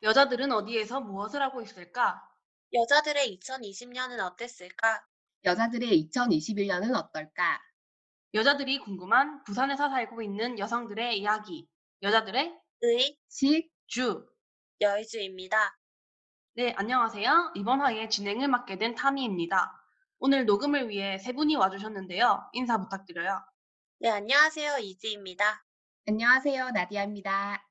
여자들은 어디에서 무엇을 하고 있을까? 여자들의 2020년은 어땠을까? 여자들의 2021년은 어떨까? 여자들이 궁금한 부산에서 살고 있는 여성들의 이야기. 여자들의 의, 식, 주. 여의주입니다. 네, 안녕하세요. 이번 화의 진행을 맡게 된 타미입니다. 오늘 녹음을 위해 세 분이 와주셨는데요. 인사 부탁드려요. 네, 안녕하세요. 이지입니다. 안녕하세요. 나디아입니다.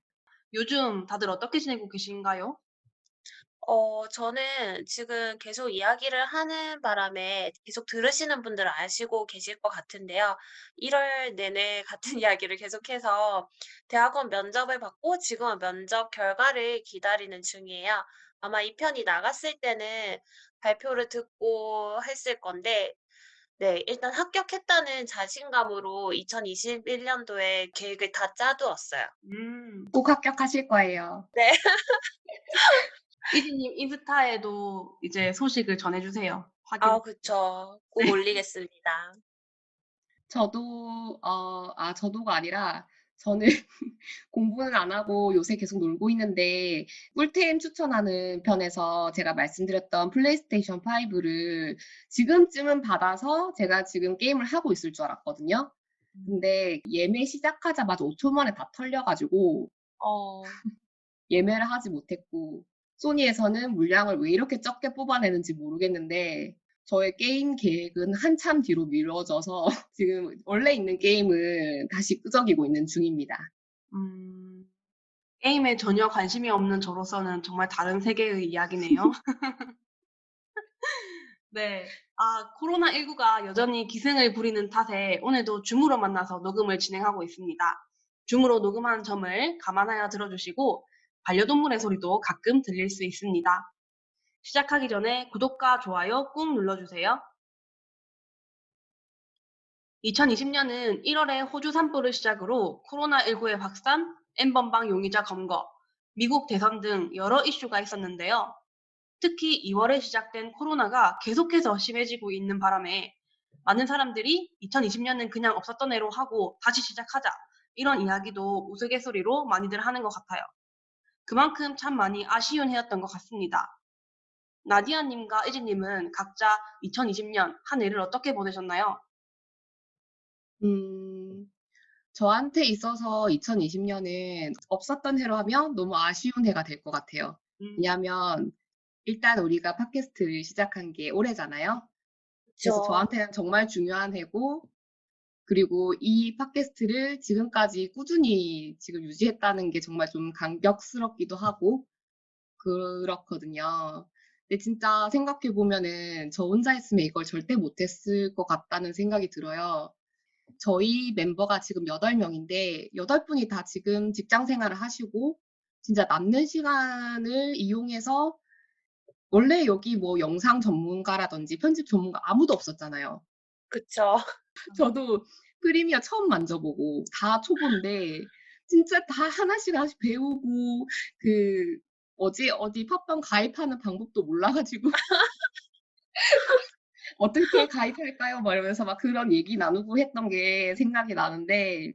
요즘 다들 어떻게 지내고 계신가요? 저는 지금 계속 이야기를 하는 바람에 계속 들으시는 분들은 아시고 계실 것 같은데요. 1월 내내 같은 이야기를 계속해서 대학원 면접을 받고 지금은 면접 결과를 기다리는 중이에요. 아마 이 편이 나갔을 때는 발표를 듣고 했을 건데, 네, 일단 합격했다는 자신감으로 2021년도에 계획을 다 짜두었어요. 꼭 합격하실 거예요. 네. 이지님 인스타에도 이제 소식을 전해주세요. 확인. 아, 그쵸. 꼭 올리겠습니다. 저도가 아니라, 저는 공부는 안 하고 요새 계속 놀고 있는데, 꿀템 추천하는 편에서 제가 말씀드렸던 플레이스테이션 5를 지금쯤은 받아서 제가 지금 게임을 하고 있을 줄 알았거든요. 근데 예매 시작하자마자 5초 만에 다 털려가지고, 어, 예매를 하지 못했고, 소니에서는 물량을 왜 이렇게 적게 뽑아내는지 모르겠는데, 저의 게임 계획은 한참 뒤로 미뤄져서 지금 원래 있는 게임을 다시 끄적이고 있는 중입니다. 음, 게임에 전혀 관심이 없는 저로서는 정말 다른 세계의 이야기네요. 네. 코로나19가 여전히 기승을 부리는 탓에 오늘도 줌으로 만나서 녹음을 진행하고 있습니다. 줌으로 녹음하는 점을 감안하여 들어주시고 반려동물의 소리도 가끔 들릴 수 있습니다. 시작하기 전에 구독과 좋아요 꾹 눌러주세요. 2020년은 1월에 호주 산불을 시작으로 코로나19의 확산, N번방 용의자 검거, 미국 대선 등 여러 이슈가 있었는데요. 특히 2월에 시작된 코로나가 계속해서 심해지고 있는 바람에 많은 사람들이 2020년은 그냥 없었던 애로 하고 다시 시작하자 이런 이야기도 우스갯소리로 많이들 하는 것 같아요. 그만큼 참 많이 아쉬운 해였던 것 같습니다. 나디아님과 이지님은 각자 2020년 한 해를 어떻게 보내셨나요? 음, 저한테 있어서 2020년은 없었던 해로 하면 너무 아쉬운 해가 될 것 같아요. 음, 왜냐하면 일단 우리가 팟캐스트를 시작한 게 올해잖아요. 그래서 그쵸. 저한테는 정말 중요한 해고, 그리고 이 팟캐스트를 지금까지 꾸준히 지금 유지했다는 게 정말 좀 감격스럽기도 하고 그렇거든요. 근데 진짜 생각해 보면은 저 혼자 했으면 이걸 절대 못했을 것 같다는 생각이 들어요. 저희 멤버가 지금 8명인데 8분이 다 지금 직장 생활을 하시고 진짜 남는 시간을 이용해서 원래 여기 뭐 영상 전문가라든지 편집 전문가 아무도 없었잖아요. 그쵸. 저도 프리미어 처음 만져보고 다 초보인데 진짜 다 하나씩 하나씩 배우고 그 어디 팟빵 가입하는 방법도 몰라가지고 어떻게 가입할까요? 막 이러면서 막 그런 얘기 나누고 했던 게 생각이 나는데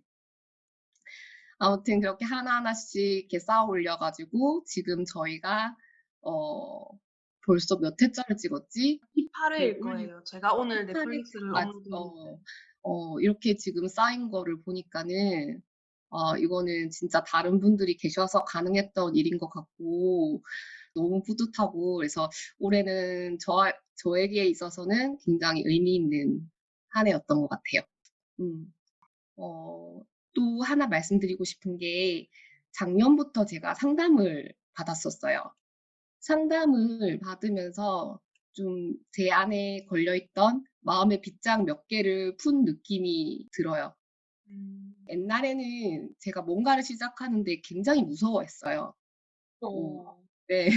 아무튼 그렇게 하나하나씩 이렇게 쌓아 올려가지고 지금 저희가 어 벌써 몇 회째를 찍었지? 네, 18회일 올리 거예요. 제가 오늘 18회 넷플릭스를 맞 업로드. 이렇게 지금 쌓인 거를 보니까는 이거는 진짜 다른 분들이 계셔서 가능했던 일인 것 같고 너무 뿌듯하고 그래서 올해는 저에게 있어서는 굉장히 의미 있는 한 해였던 것 같아요. 음. 어, 또 하나 말씀드리고 싶은 게 작년부터 제가 상담을 받았었어요. 상담을 받으면서 좀 제 안에 걸려있던 마음의 빗장 몇 개를 푼 느낌이 들어요. 음, 옛날에는 제가 뭔가를 시작하는데 굉장히 무서워했어요. 어, 어, 네.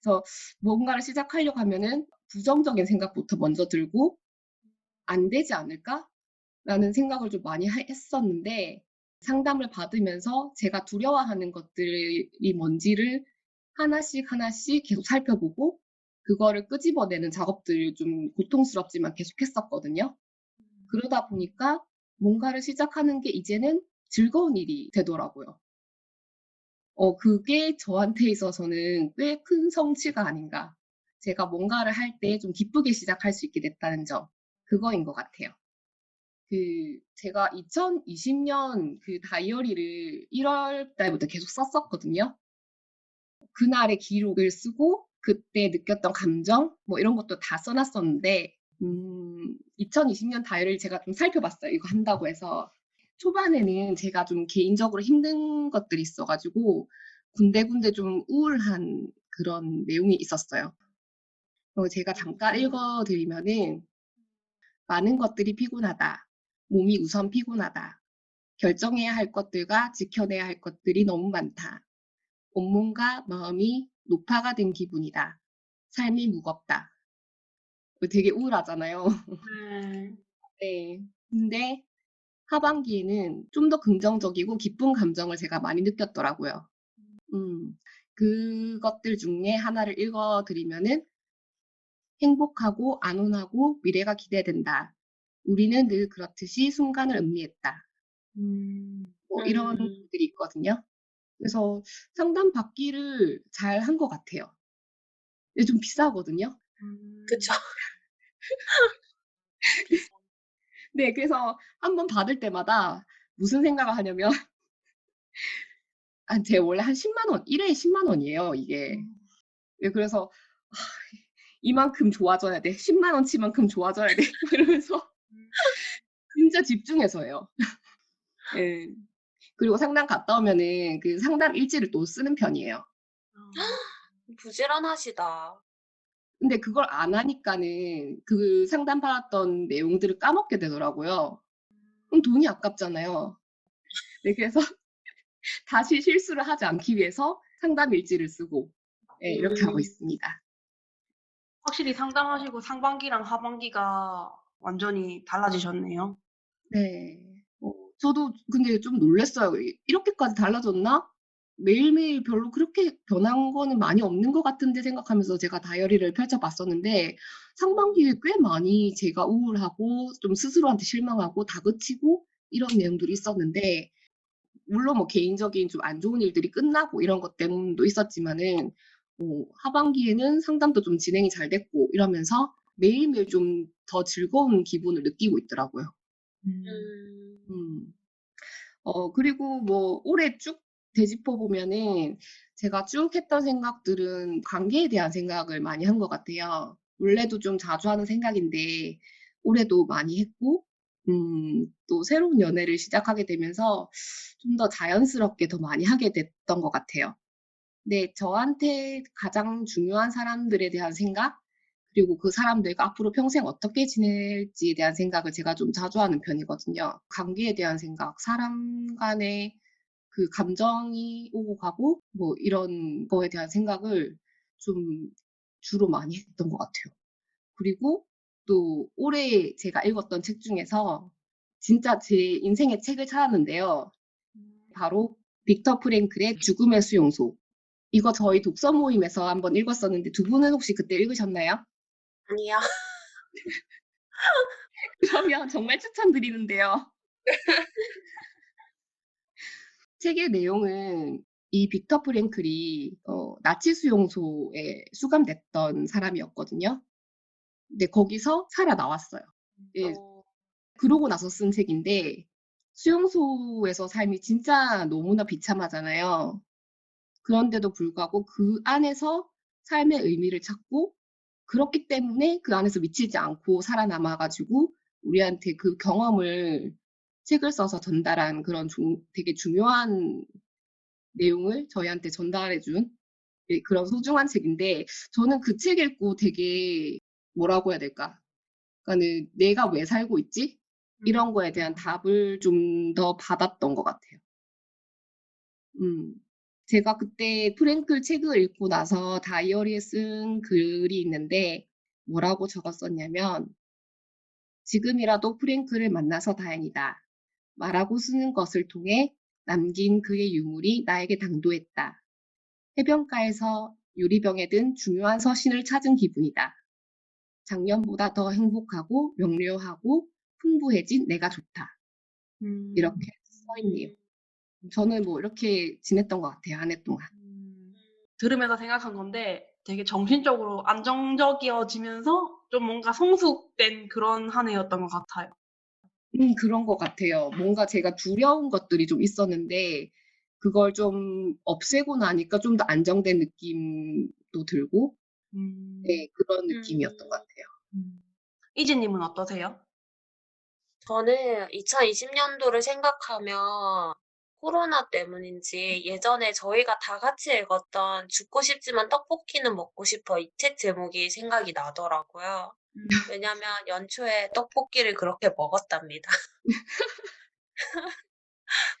그래서 뭔가를 시작하려고 하면은 부정적인 생각부터 먼저 들고 안 되지 않을까? 라는 생각을 좀 많이 했었는데 상담을 받으면서 제가 두려워하는 것들이 뭔지를 하나씩 하나씩 계속 살펴보고 그거를 끄집어내는 작업들을 좀 고통스럽지만 계속했었거든요. 그러다 보니까 뭔가를 시작하는 게 이제는 즐거운 일이 되더라고요. 그게 저한테 있어서는 꽤 큰 성취가 아닌가. 제가 뭔가를 할 때 좀 기쁘게 시작할 수 있게 됐다는 점, 그거인 것 같아요. 제가 2020년 그 다이어리를 1월 달부터 계속 썼었거든요. 그날의 기록을 쓰고 그때 느꼈던 감정 뭐 이런 것도 다 써놨었는데 2020년 다이어리를 제가 좀 살펴봤어요. 이거 한다고 해서. 초반에는 제가 좀 개인적으로 힘든 것들이 있어가지고 군데군데 좀 우울한 그런 내용이 있었어요. 제가 잠깐 읽어드리면은 많은 것들이 피곤하다. 몸이 우선 피곤하다. 결정해야 할 것들과 지켜내야 할 것들이 너무 많다. 온몸과 마음이 노파가 된 기분이다. 삶이 무겁다. 되게 우울하잖아요. 네. 네. 근데 하반기에는 좀 더 긍정적이고 기쁜 감정을 제가 많이 느꼈더라고요. 그것들 중에 하나를 읽어드리면은 행복하고 안온하고 미래가 기대된다. 우리는 늘 그렇듯이 순간을 음미했다. 음. 뭐 이런 음. 글들이 있거든요. 그래서 상담 받기를 잘 한 것 같아요. 근데 좀 비싸거든요. 그쵸. 음. 비싸. 네, 그래서 한 번 받을 때마다 무슨 생각을 하냐면, 제가 원래 한 10만 원, 1회에 10만 원이에요, 이게. 네, 그래서, 아, 이만큼 좋아져야 돼. 10만 원치만큼 좋아져야 돼. 이러면서 진짜 집중해서 해요. 예. 그리고 상담 갔다 오면은 그 상담 일지를 또 쓰는 편이에요. 부지런하시다. 근데 그걸 안 하니까는 그 상담 받았던 내용들을 까먹게 되더라고요. 그럼 돈이 아깝잖아요. 네, 그래서 다시 실수를 하지 않기 위해서 상담 일지를 쓰고, 예, 이렇게 하고 음. 있습니다. 확실히 상담하시고 상반기랑 하반기가 완전히 달라지셨네요. 네. 저도 근데 좀 놀랐어요. 이렇게까지 달라졌나? 매일매일 별로 그렇게 변한 거는 많이 없는 것 같은데 생각하면서 제가 다이어리를 펼쳐봤었는데 상반기에 꽤 많이 제가 우울하고 좀 스스로한테 실망하고 다그치고 이런 내용들이 있었는데 물론 뭐 개인적인 좀 안 좋은 일들이 끝나고 이런 것 때문도 있었지만은 하반기에는 상담도 좀 진행이 잘 됐고 이러면서 매일매일 좀 더 즐거운 기분을 느끼고 있더라고요. 음. 음. 그리고 뭐 올해 쭉 되짚어 보면은 제가 쭉 했던 생각들은 관계에 대한 생각을 많이 한 것 같아요. 원래도 좀 자주 하는 생각인데 올해도 많이 했고, 또 새로운 연애를 시작하게 되면서 좀 더 자연스럽게 더 많이 하게 됐던 것 같아요. 근데 저한테 가장 중요한 사람들에 대한 생각, 그리고 그 사람들과 앞으로 평생 어떻게 지낼지에 대한 생각을 제가 좀 자주 하는 편이거든요. 관계에 대한 생각, 사람 간의 그 감정이 오고 가고 뭐 이런 거에 대한 생각을 좀 주로 많이 했던 것 같아요. 그리고 또 올해 제가 읽었던 책 중에서 진짜 제 인생의 책을 찾았는데요. 바로 빅터 프랭클의 죽음의 수용소. 이거 저희 독서 모임에서 한번 읽었었는데 두 분은 혹시 그때 읽으셨나요? 아니요. 그러면 정말 추천드리는데요. 책의 내용은 이 빅터 프랭클이 나치 수용소에 수감됐던 사람이었거든요. 근데 거기서 살아나왔어요. 예, 어. 그러고 나서 쓴 책인데 수용소에서 삶이 진짜 너무나 비참하잖아요. 그런데도 불구하고 그 안에서 삶의 의미를 찾고 그렇기 때문에 그 안에서 미치지 않고 살아남아가지고 우리한테 그 경험을 책을 써서 전달한 그런 되게 중요한 내용을 저희한테 전달해준 그런 소중한 책인데 저는 그 책 읽고 되게 뭐라고 해야 될까? 그러니까는 내가 왜 살고 있지? 이런 거에 대한 답을 좀 더 받았던 것 같아요. 음. 제가 그때 프랭클 책을 읽고 나서 다이어리에 쓴 글이 있는데 뭐라고 적었었냐면 지금이라도 프랭클을 만나서 다행이다. 말하고 쓰는 것을 통해 남긴 그의 유물이 나에게 당도했다. 해변가에서 유리병에 든 중요한 서신을 찾은 기분이다. 작년보다 더 행복하고 명료하고 풍부해진 내가 좋다. 음. 이렇게 써 있네요. 음. 저는 뭐 이렇게 지냈던 것 같아요, 한 해 동안. 들으면서 생각한 건데 되게 정신적으로 안정적이어지면서 좀 뭔가 성숙된 그런 한 해였던 것 같아요. 그런 것 같아요. 뭔가 제가 두려운 것들이 좀 있었는데, 그걸 좀 없애고 나니까 좀 더 안정된 느낌도 들고, 음. 네, 그런 음. 느낌이었던 것 같아요. 이지님은 어떠세요? 저는 2020년도를 생각하면 코로나 때문인지 예전에 저희가 다 같이 읽었던 죽고 싶지만 떡볶이는 먹고 싶어 이 책 제목이 생각이 나더라고요. 왜냐면 연초에 떡볶이를 그렇게 먹었답니다.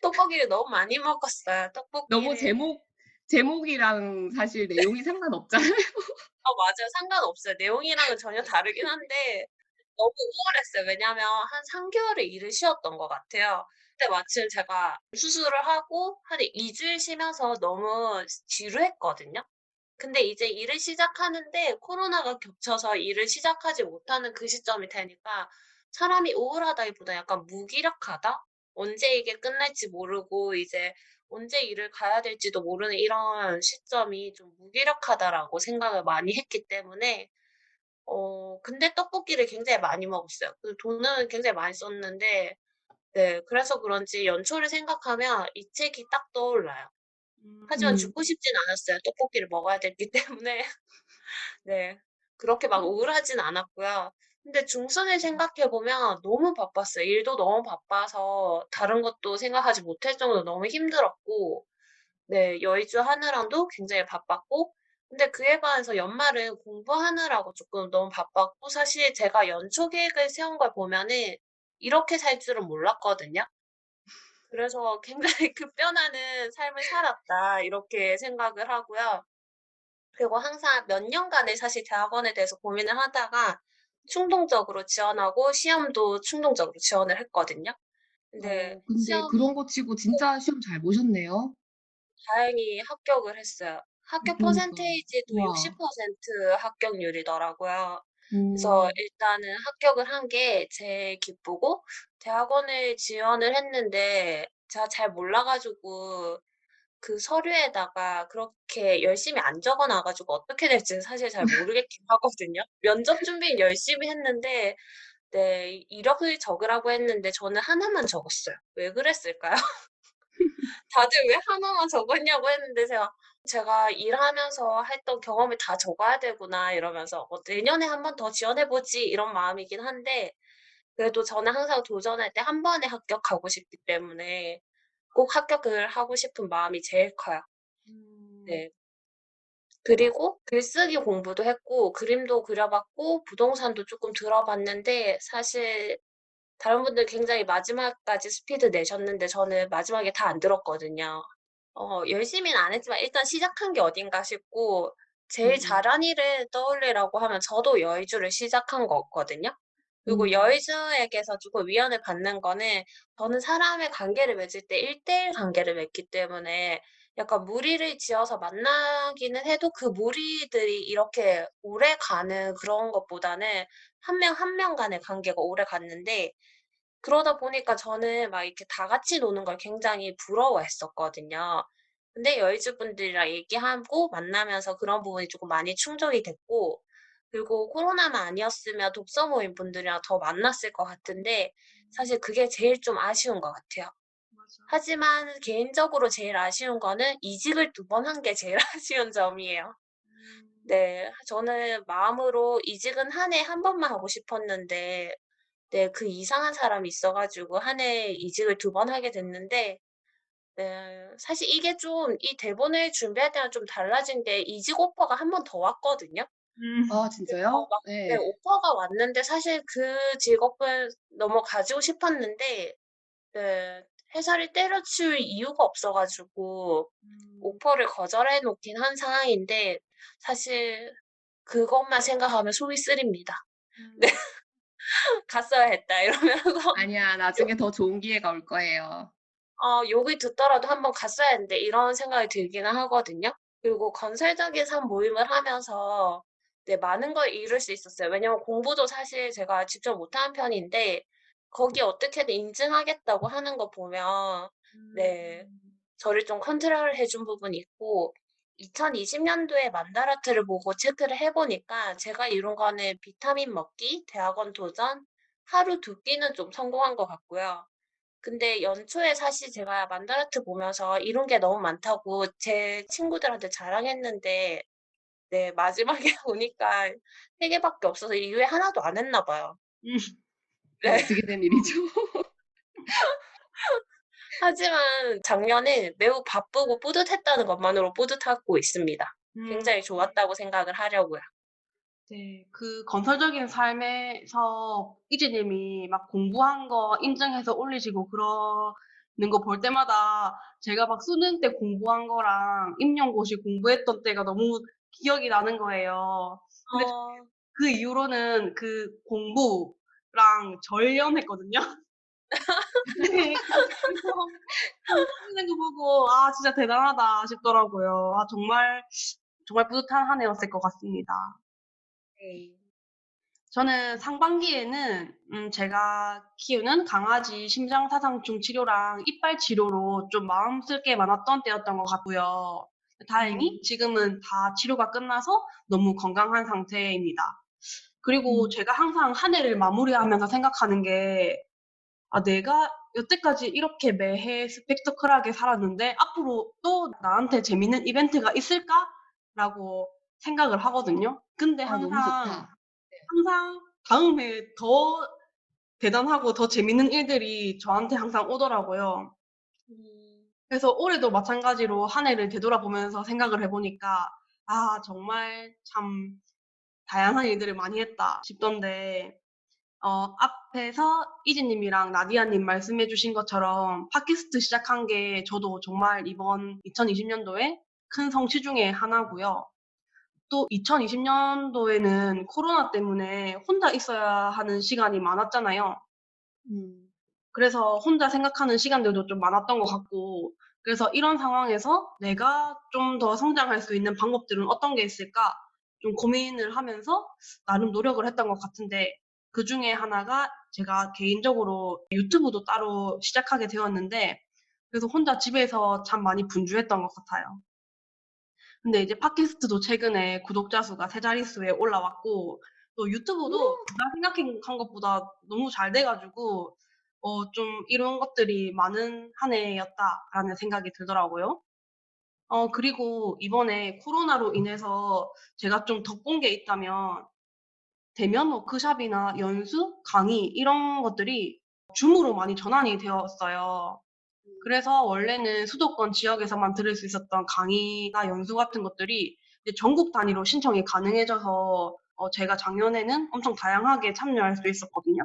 떡볶이를 너무 많이 먹었어요. 너무 떡볶이를 제목이랑 사실 내용이 상관없잖아요. 맞아요. 상관없어요. 내용이랑은 전혀 다르긴 한데 너무 우울했어요. 왜냐면 한 3개월을 일을 쉬었던 것 같아요. 그때 마침 제가 수술을 하고 한 2주일 쉬면서 너무 지루했거든요. 근데 이제 일을 시작하는데 코로나가 겹쳐서 일을 시작하지 못하는 그 시점이 되니까 사람이 우울하다기보다 약간 무기력하다? 언제 이게 끝날지 모르고 이제 언제 일을 가야 될지도 모르는 이런 시점이 좀 무기력하다라고 생각을 많이 했기 때문에 근데 떡볶이를 굉장히 많이 먹었어요. 그 돈은 굉장히 많이 썼는데 네 그래서 그런지 연초를 생각하면 이 책이 딱 떠올라요. 하지만 음, 죽고 싶진 않았어요. 떡볶이를 먹어야 됐기 때문에. 네. 그렇게 막 우울하진 않았고요. 근데 중순을 생각해 보면 너무 바빴어요. 일도 너무 바빠서 다른 것도 생각하지 못할 정도로 너무 힘들었고 네 여의주 하느라도 굉장히 바빴고 근데 그에 반해서 연말은 공부하느라고 쪼끔 너무 바빴고 사실 제가 연초 계획을 세운 걸 보면은 이렇게 살 줄은 몰랐거든요. 그래서 굉장히 '급변하는 삶을 살았다.' 이렇게 생각을 하고요. 그리고 항상 몇 년간을 사실 대학원에 대해서 고민을 하다가 충동적으로 지원하고 시험도 충동적으로 지원을 했거든요. 근데 근데 시험이 그런 거 치고 진짜 시험 잘 보셨네요. 다행히 합격을 했어요. 합격 그러니까. 퍼센테이지도 와. 60% 합격률이더라고요. 그래서 음. 일단은 합격을 한 게 제일 기쁘고 대학원을 지원을 했는데 제가 잘 몰라 가지고 그 서류에다가 그렇게 열심히 안 적어 놔 가지고 어떻게 될지는 사실 잘 모르겠긴 하거든요. 면접 준비는 열심히 했는데 네 이력을 적으라고 했는데 저는 하나만 적었어요. 왜 그랬을까요? 다들 왜 하나만 적었냐고 했는데 제가 일하면서 했던 경험을 다 적어야 되구나 이러면서 '내년에 한 번 더 지원해 보지.' 이런 마음이긴 한데 그래도 저는 항상 도전할 때 한 번에 합격하고 싶기 때문에 꼭 합격을 하고 싶은 마음이 제일 커요. 음. 네. 그리고 글쓰기 공부도 했고 그림도 그려 봤고 부동산도 쪼끔 들어 봤는데 사실 다른 분들 굉장히 마지막까지 스피드 내셨는데 저는 마지막에 다 안 들었거든요. 열심히는 안 했지만 일단 시작한 게 어딘가 싶고 제일 음음. 잘한 일을 떠올리라고 하면 저도 여의주를 시작한 거거든요. 그리고 음. 여의주에게서 조금 위안을 받는 거는 저는 사람의 관계를 맺을 때 1:1 관계를 맺기 때문에 약간 무리를 지어서 만나기는 해도 그 무리들이 이렇게 오래가는 그런 것보다는 한 명 한 명 간의 관계가 오래갔는데 그러다 보니까 저는 막 이렇게 다 같이 노는 걸 굉장히 부러워했었거든요. 근데 여의주 분들이랑 얘기하고 만나면서 그런 부분이 조금 많이 충족이 됐고 그리고 코로나만 아니었으면 독서 모임 분들이랑 더 만났을 것 같은데 사실 그게 제일 좀 아쉬운 것 같아요. 맞아. 하지만 개인적으로 제일 아쉬운 거는 이직을 2번 한 게 제일 아쉬운 점이에요. 네. 저는 마음으로 이직은 한 해 한 번만 하고 싶었는데 네 그 이상한 사람이 있어 가지고 한 해 이직을 2번 하게 됐는데 네 사실 이게 좀 이 대본을 준비할 때랑 좀 달라진 게 이직 오퍼가 한 번 더 왔거든요. 음. 아 그래서 진짜요? 막 네 네. 오퍼가 왔는데 사실 그 직업을 너무 가지고 싶었는데 네 회사를 때려치울 이유가 없어 가지고 음. 오퍼를 거절해 놓긴 한 상황인데 사실 그것만 생각하면 속이 쓰립니다. 네. 음. '갔어야 했다.' 이러면서 아니야. 욕 나중에 더 좋은 기회가 올 거예요. 욕을 듣더라도 '한 번 갔어야 했는데.' 이런 생각이 들기는 하거든요. 그리고 건설적인 삶 모임을 하면서 네 많은 걸 이룰 수 있었어요. 왜냐면 공부도 사실 제가 직접 못하는 편인데 거기에 어떻게든 인증하겠다고 하는 거 보면 네, 저를 좀 컨트롤해 준 부분이 있고 2020년도에 만다라트를 보고 체크를 해 보니까 제가 이룬 거는 비타민 먹기, 대학원 도전, 하루 2끼는 좀 성공한 것 같고요. 근데 연초에 사실 제가 만다라트 보면서 이룬 게 너무 많다고 제 친구들한테 자랑했는데 네, 마지막에 보니까 3 개밖에 없어서 이후에 하나도 안 했나 봐요. 음. 네. 어떻게 된 일이죠? 하지만 작년에 매우 바쁘고 뿌듯했다는 것만으로 뿌듯하고 있습니다. 음. 굉장히 좋았다고 생각을 하려고요. 네. 그 건설적인 삶에서 이지님이 막 공부한 거 인증해서 올리시고 그러는 거 볼 때마다 제가 막 수능 때 공부한 거랑 임용고시 공부했던 때가 너무 기억이 나는 거예요. 근데 어. 그 이후로는 그 공부랑 절연했거든요. 네. 그래서 올리는 거 보고 '아 진짜 대단하다.' 싶더라고요. 아 정말 뿌듯한 한 해였을 것 같습니다. 네. 저는 상반기에는 제가 키우는 강아지 심장사상충 치료랑 이빨 치료로 좀 마음 쓸 게 많았던 때였던 것 같고요. 다행히 지금은 다 치료가 끝나서 너무 건강한 상태입니다. 그리고 음. 제가 항상 한 해를 마무리하면서 생각하는 게 '아 내가 여태까지 이렇게 매해 스펙터클하게 살았는데 앞으로 또 나한테 재밌는 이벤트가 있을까?'라고 생각을 하거든요. 근데 너무 항상 좋다. 항상 다음 해에 더 대단하고 더 재밌는 일들이 저한테 항상 오더라고요. 음. 그래서 올해도 마찬가지로 한 해를 되돌아보면서 생각을 해 보니까 '아 정말 참 다양한 일들을 많이 했다.' 싶던데 앞에서 이지 님이랑 나디아 님 말씀해 주신 것처럼 팟캐스트 시작한 게 저도 정말 이번 2020년도에 큰 성취 중에 하나고요. 또 2020년도에는 코로나 때문에 혼자 있어야 하는 시간이 많았잖아요. 음. 그래서 혼자 생각하는 시간들도 좀 많았던 것 같고, 그래서 이런 상황에서 '내가 좀 더 성장할 수 있는 방법들은 어떤 게 있을까?' 좀 고민을 하면서 나름 노력을 했던 것 같은데, 그중에 하나가 제가 개인적으로 유튜브도 따로 시작하게 되었는데, 그래서 혼자 집에서 참 많이 분주했던 것 같아요. 근데 이제 팟캐스트도 최근에 구독자 수가 3 자릿수에 올라왔고, 또 유튜브도 제가 생각한 것보다 너무 잘 돼 가지고 좀 '이런 것들이 많은 한 해였다.'라는 생각이 들더라고요. 그리고 이번에 코로나로 인해서 제가 좀 덕본 게 있다면 대면 워크숍이나 연수, 강의 이런 것들이 줌으로 많이 전환이 되었어요. 그래서 원래는 수도권 지역에서만 들을 수 있었던 강의나 연수 같은 것들이 이제 전국 단위로 신청이 가능해져서 제가 작년에는 엄청 다양하게 참여할 수 있었거든요.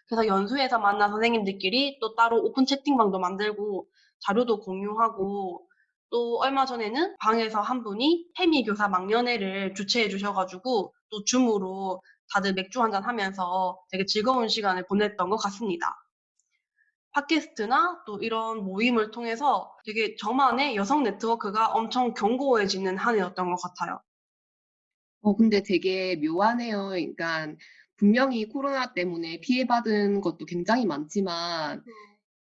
그래서 연수에서 만난 선생님들끼리 또 따로 오픈 채팅방도 만들고 자료도 공유하고, 또 얼마 전에는 방에서 한 분이 해미 교사 막년회를 주최해 주셔 가지고 또 줌으로 다들 맥주 한잔 하면서 되게 즐거운 시간을 보냈던 것 같습니다. 팟캐스트나 또 이런 모임을 통해서 되게 저만의 여성 네트워크가 엄청 견고해지는 한 해였던 것 같아요. 근데 되게 묘하네요. 그러니까 분명히 코로나 때문에 피해받은 것도 굉장히 많지만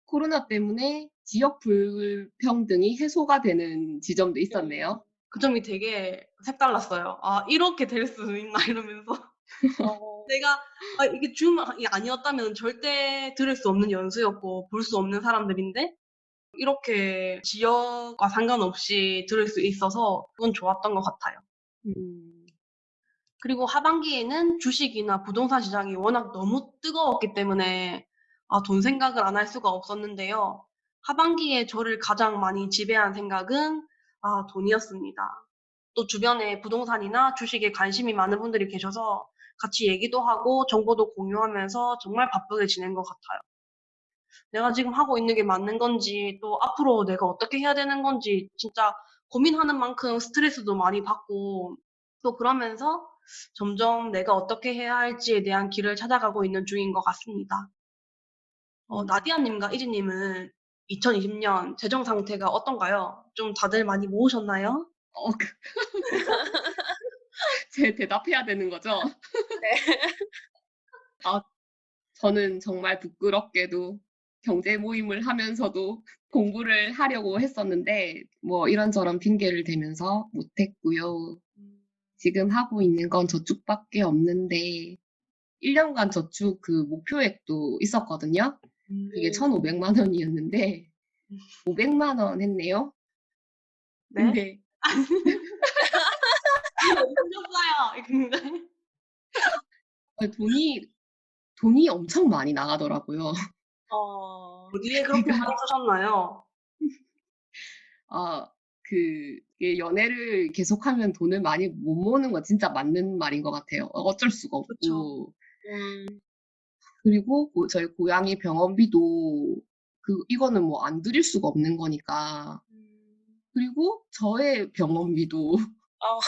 코로나 때문에 지역 불평등이 해소가 되는 지점도 있었네요. 그 점이 되게 색달랐어요. '아 이렇게 될 수 있나?' 이러면서. 어. 내가 이게 줌이 아니었다면 절대 들을 수 없는 연수였고 볼 수 없는 사람들인데 이렇게 지역과 상관없이 들을 수 있어서 그건 좋았던 것 같아요. 음. 그리고 하반기에는 주식이나 부동산 시장이 워낙 너무 뜨거웠기 때문에 돈 생각을 안 할 수가 없었는데요. 하반기에 저를 가장 많이 지배한 생각은 돈이었습니다. 또 주변에 부동산이나 주식에 관심이 많은 분들이 계셔서 같이 얘기도 하고 정보도 공유하면서 정말 바쁘게 지낸 것 같아요. 내가 지금 하고 있는 게 맞는 건지, 또 앞으로 내가 어떻게 해야 되는 건지 진짜 고민하는 만큼 스트레스도 많이 받고, 또 그러면서 점점 내가 어떻게 해야 할지에 대한 길을 찾아가고 있는 중인 것 같습니다. 음. 나디아님과 이지님은 2020년 재정 상태가 어떤가요? 좀 다들 많이 모으셨나요? 그 제 대답해야 되는 거죠? 네. 아 저는 정말 부끄럽게도 경제 모임을 하면서도 공부를 하려고 했었는데 뭐 이런저런 핑계를 대면서 못 했고요. 음. 지금 하고 있는 건 저축밖에 없는데 1 년간 저축 그 목표액도 있었거든요. 그게 음. 1,500만 원이었는데 500만 원 했네요. 네? 근데 너무 힘들었어요. 근데 돈이 엄청 많이 나가더라고요. 어. 어디에 그렇게 제가 많이 쓰셨나요? 아 그게 연애를 계속하면 돈을 많이 못 모으는 건 진짜 맞는 말인 것 같아요. 어쩔 수가 그쵸. 없고. 음. 그리고 저희 고양이 병원비도 이거는 뭐 안 드릴 수가 없는 거니까. 음. 그리고 저의 병원비도 아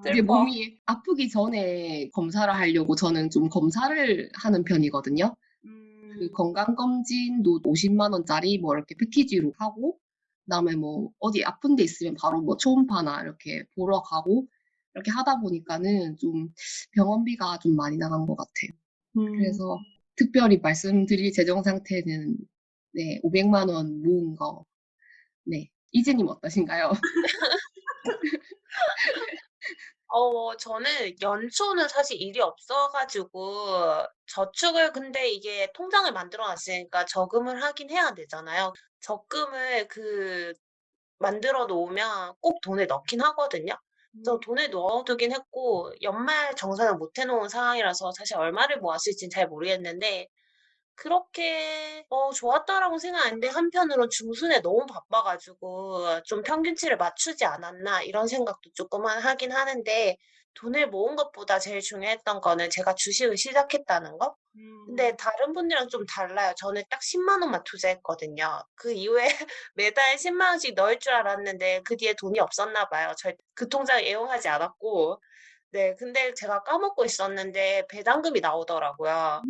이제 슬퍼. 몸이 아프기 전에 검사를 하려고 저는 좀 검사를 하는 편이거든요. 그 음. 건강검진도 50만 원짜리 뭐 이렇게 패키지로 하고 그다음에 뭐 어디 아픈 데 있으면 바로 뭐 초음파나 이렇게 보러 가고 이렇게 하다 보니까는 좀 병원비가 좀 많이 나간 것 같아요. 음. 그래서 특별히 말씀드릴 재정 상태는 네 500만 원 모은 거. 네. 이재님 어떠신가요? 저는 연초는 사실 일이 없어 가지고 저축을 근데 이게 통장을 만들어 놨으니까 저금을 하긴 해야 되잖아요. 적금을 만들어 놓으면 꼭 돈을 넣긴 하거든요. 그래서 음. 돈을 넣어 두긴 했고 연말 정산을 못 해 놓은 상황이라서 사실 얼마를 모았을지는 잘 모르겠는데 그렇게 '좋았다.'라고 생각 안 했는데 한편으론 중순에 너무 바빠 가지고 좀 '평균치를 맞추지 않았나.' 이런 생각도 쪼끔 하긴 하는데 돈을 모은 것보다 제일 중요했던 거는 제가 주식을 시작했다는 거? 근데 음. 다른 분들이랑 좀 달라요. 저는 딱 10만 원만 투자했거든요. 그 이후에 매달 10만 원씩 넣을 줄 알았는데 그 뒤에 돈이 없었나 봐요. 그 통장을 애용하지 않았고. 네 근데 제가 까먹고 있었는데 배당금이 나오더라고요.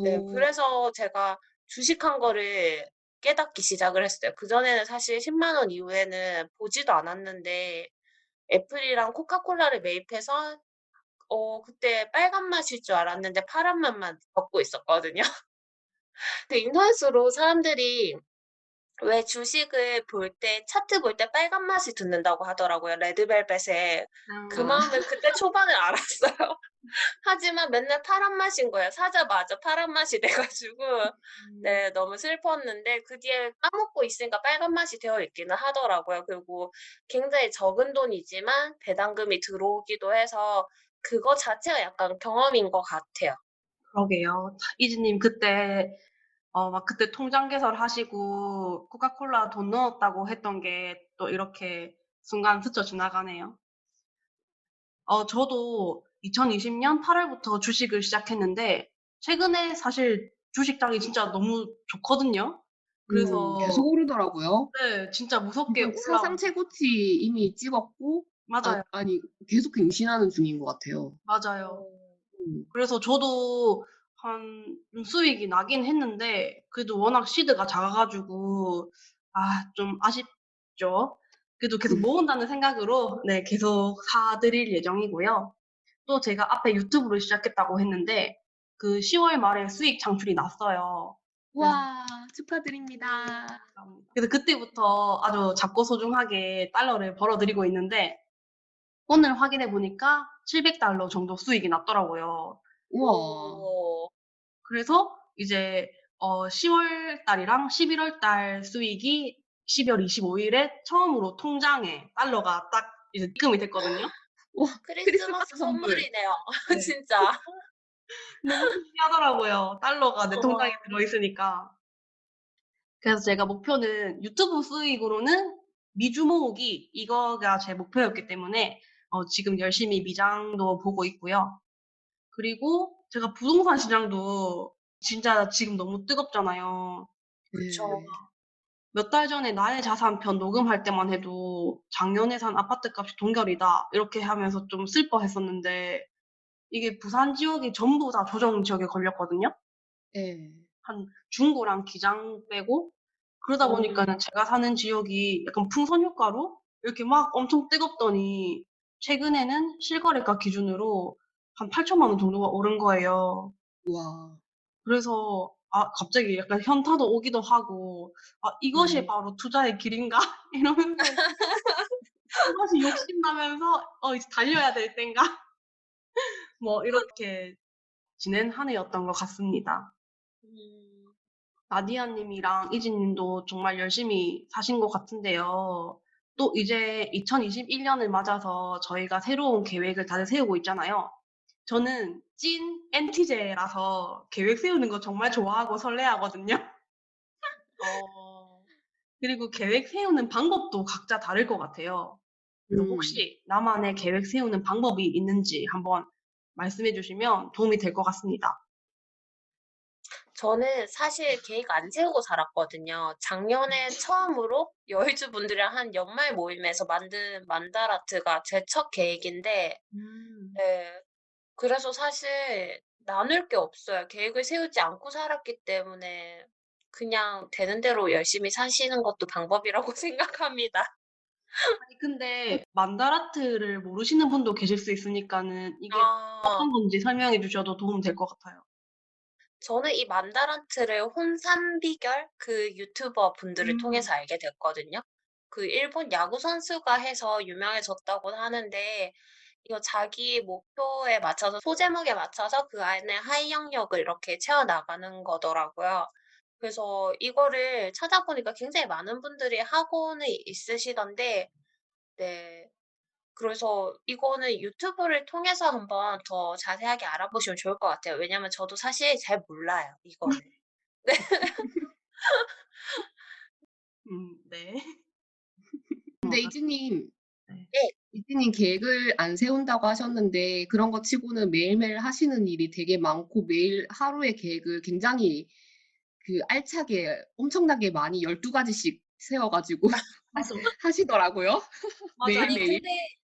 네. 오. 그래서 제가 주식한 거를 깨닫기 시작을 했어요. 그전에는 사실 10만 원 이후에는 보지도 않았는데 애플이랑 코카콜라를 매입해서 그때 빨간 맛일 줄 알았는데 파란 맛만 먹고 있었거든요. 그 인터넷으로 사람들이 왜 주식을 볼 때 차트 볼 때 빨간 맛이 듣는다고 하더라고요, 레드벨벳에. 그 아. 마음을 그때 초반에 알았어요. 하지만 맨날 파란 맛인 거예요. 사자마자 파란 맛이 돼 가지고 음. 네 너무 슬펐는데 그 뒤에 까먹고 있으니까 빨간 맛이 되어 있기는 하더라고요. 그리고 굉장히 적은 돈이지만 배당금이 들어오기도 해서 그거 자체가 약간 경험인 것 같아요. 그러게요. 이지님 그때 막 그때 통장 개설하시고 코카콜라 돈 넣었다고 했던 게 또 이렇게 순간 스쳐 지나가네요. 저도 2020년 8 월부터 주식을 시작했는데 최근에 사실 주식 땅이 진짜 너무 좋거든요. 그래서 계속 오르더라고요. 네 진짜 무섭게 지금 사상 올라가서 최고치 이미 찍었고 맞아요. 아니 계속 갱신하는 중인 것 같아요. 맞아요. 어. 음. 그래서 저도 좀 수익이 나긴 했는데 그래도 워낙 시드가 작아 가지고 좀 아쉽죠. 그래도 계속 모은다는 생각으로 네 계속 사 드릴 예정이고요. 또 제가 앞에 유튜브를 시작했다고 했는데 그 10월 말에 수익 창출이 났어요. 그래서 와 축하드립니다. 그래서 그때부터 아주 작고 소중하게 달러를 벌어 들이고 있는데 오늘 확인해 보니까 $700 정도 수익이 났더라고요. 우와. 오. 그래서 이제 10월 달이랑 11월 달 수익이 12월 25 일에 처음으로 통장에 달러가 딱 이제 입금이 됐거든요. 와 크리스마스 크리스마스 선물. 선물이네요. 네. 진짜. 너무 신기하더라고요. 달러가 내 통장에 어. 들어 있으니까. 그래서 제가 목표는 유튜브 수익으로는 미주 모으기 이거가 제 목표였기 때문에 지금 열심히 미장도 보고 있고요. 그리고 제가 부동산 시장도 진짜 지금 너무 뜨겁잖아요. 그쵸. 네. 몇 달 전에 나의 자산 편 녹음할 때만 해도 "작년에 산 아파트값이 동결이다." 이렇게 하면서 좀 슬퍼했었는데 이게 부산 지역이 전부 다 조정 지역에 걸렸거든요. 예. 한 중구랑 기장 빼고. 그러다 음. 보니까는 제가 사는 지역이 약간 풍선 효과로 이렇게 막 엄청 뜨겁더니 최근에는 실거래가 기준으로 한 8천만 원 정도가 오른 거예요. 와. 그래서 갑자기 약간 현타도 오기도 하고 '이것이 음. 바로 투자의 길인가?' 이러면서 또다시 욕심나면서 '이제 달려야 될 땐가?' 뭐 이렇게 지낸 한 해였던 것 같습니다. 음. 나디아 님이랑 이지 님도 정말 열심히 사신 것 같은데요. 또 이제 2021 년을 맞아서 저희가 새로운 계획을 다들 세우고 있잖아요. 저는 찐 NTJ라서 계획 세우는 거 정말 좋아하고 설레하거든요. 어. 그리고 계획 세우는 방법도 각자 다를 것 같아요. 그래서 음. 혹시 나만의 계획 세우는 방법이 있는지 한번 말씀해 주시면 도움이 될 것 같습니다. 저는 사실 계획 안 세우고 살았거든요. 작년에 처음으로 여의주분들이랑 한 연말 모임에서 만든 만다라트가 제 첫 계획인데 음. 네. 그래서 사실 나눌 게 없어요. 계획을 세우지 않고 살았기 때문에 그냥 되는 대로 열심히 사시는 것도 방법이라고 생각합니다. 아니 근데 만다라트를 모르시는 분도 계실 수 있으니까는 이게 아. 어떤 건지 설명해 주셔도 도움 될 것 같아요. 저는 이 만다라트를 혼산비결 그 유튜버 분들을 음. 통해서 알게 됐거든요. 그 일본 야구 선수가 해서 유명해졌다고 하는데 이거 자기 목표에 맞춰서 소제목에 맞춰서 그 안에 하위 영역을 이렇게 채워 나가는 거더라고요. 그래서 이거를 찾아보니까 굉장히 많은 분들이 하고는 있으시던데 네. 그래서 이거는 유튜브를 통해서 한번 더 자세하게 알아보시면 좋을 것 같아요. 왜냐면 저도 사실 잘 몰라요, 이거를. 네. 근데 맞아. 이지님, 네. 네. 이지님 계획을 안 세운다고 하셨는데 그런 거 치고는 매일매일 하시는 일이 되게 많고 매일 하루의 계획을 굉장히 그 알차게 엄청나게 많이 12가지씩 세워 가지고 맞아. 하시더라고요. 맞아요. 아니 매일매일. 근데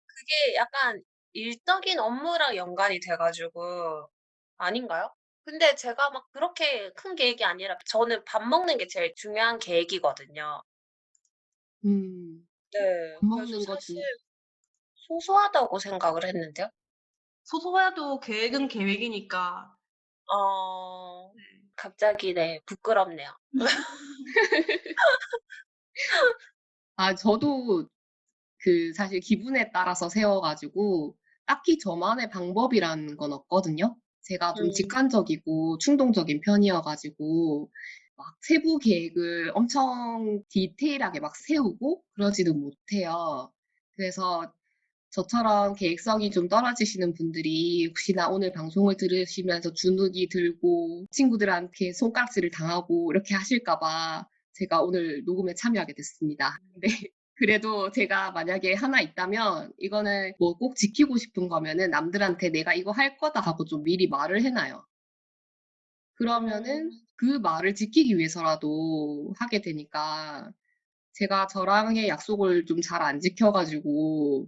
그게 약간 일적인 업무랑 연관이 돼 가지고 아닌가요? 근데 제가 막 그렇게 큰 계획이 아니라 저는 밥 먹는 게 제일 중요한 계획이거든요. 음. 네. 밥 그래서 먹는 거 사실 중 소소하다고 생각을 했는데요. 소소해도 계획은 계획이니까. 어 네. 갑자기 네 부끄럽네요. 저도 그 사실 기분에 따라서 세워 가지고 딱히 저만의 방법이라는 건 없거든요. 제가 좀 음. 직관적이고 충동적인 편이어 가지고 막 세부 계획을 엄청 디테일하게 막 세우고 그러지는 못해요. 그래서 저처럼 계획성이 좀 떨어지시는 분들이 혹시나 오늘 방송을 들으시면서 주눅이 들고 친구들한테 손가락질을 당하고 이렇게 하실까 봐 제가 오늘 녹음에 참여하게 됐습니다. 근데 그래도 제가 만약에 하나 있다면 이거는 뭐 꼭 지키고 싶은 거면은 남들한테 "내가 이거 할 거다." 하고 좀 미리 말을 해 놔요. 그러면은 음. 그 말을 지키기 위해서라도 하게 되니까 제가 저랑의 약속을 좀 잘 안 지켜 가지고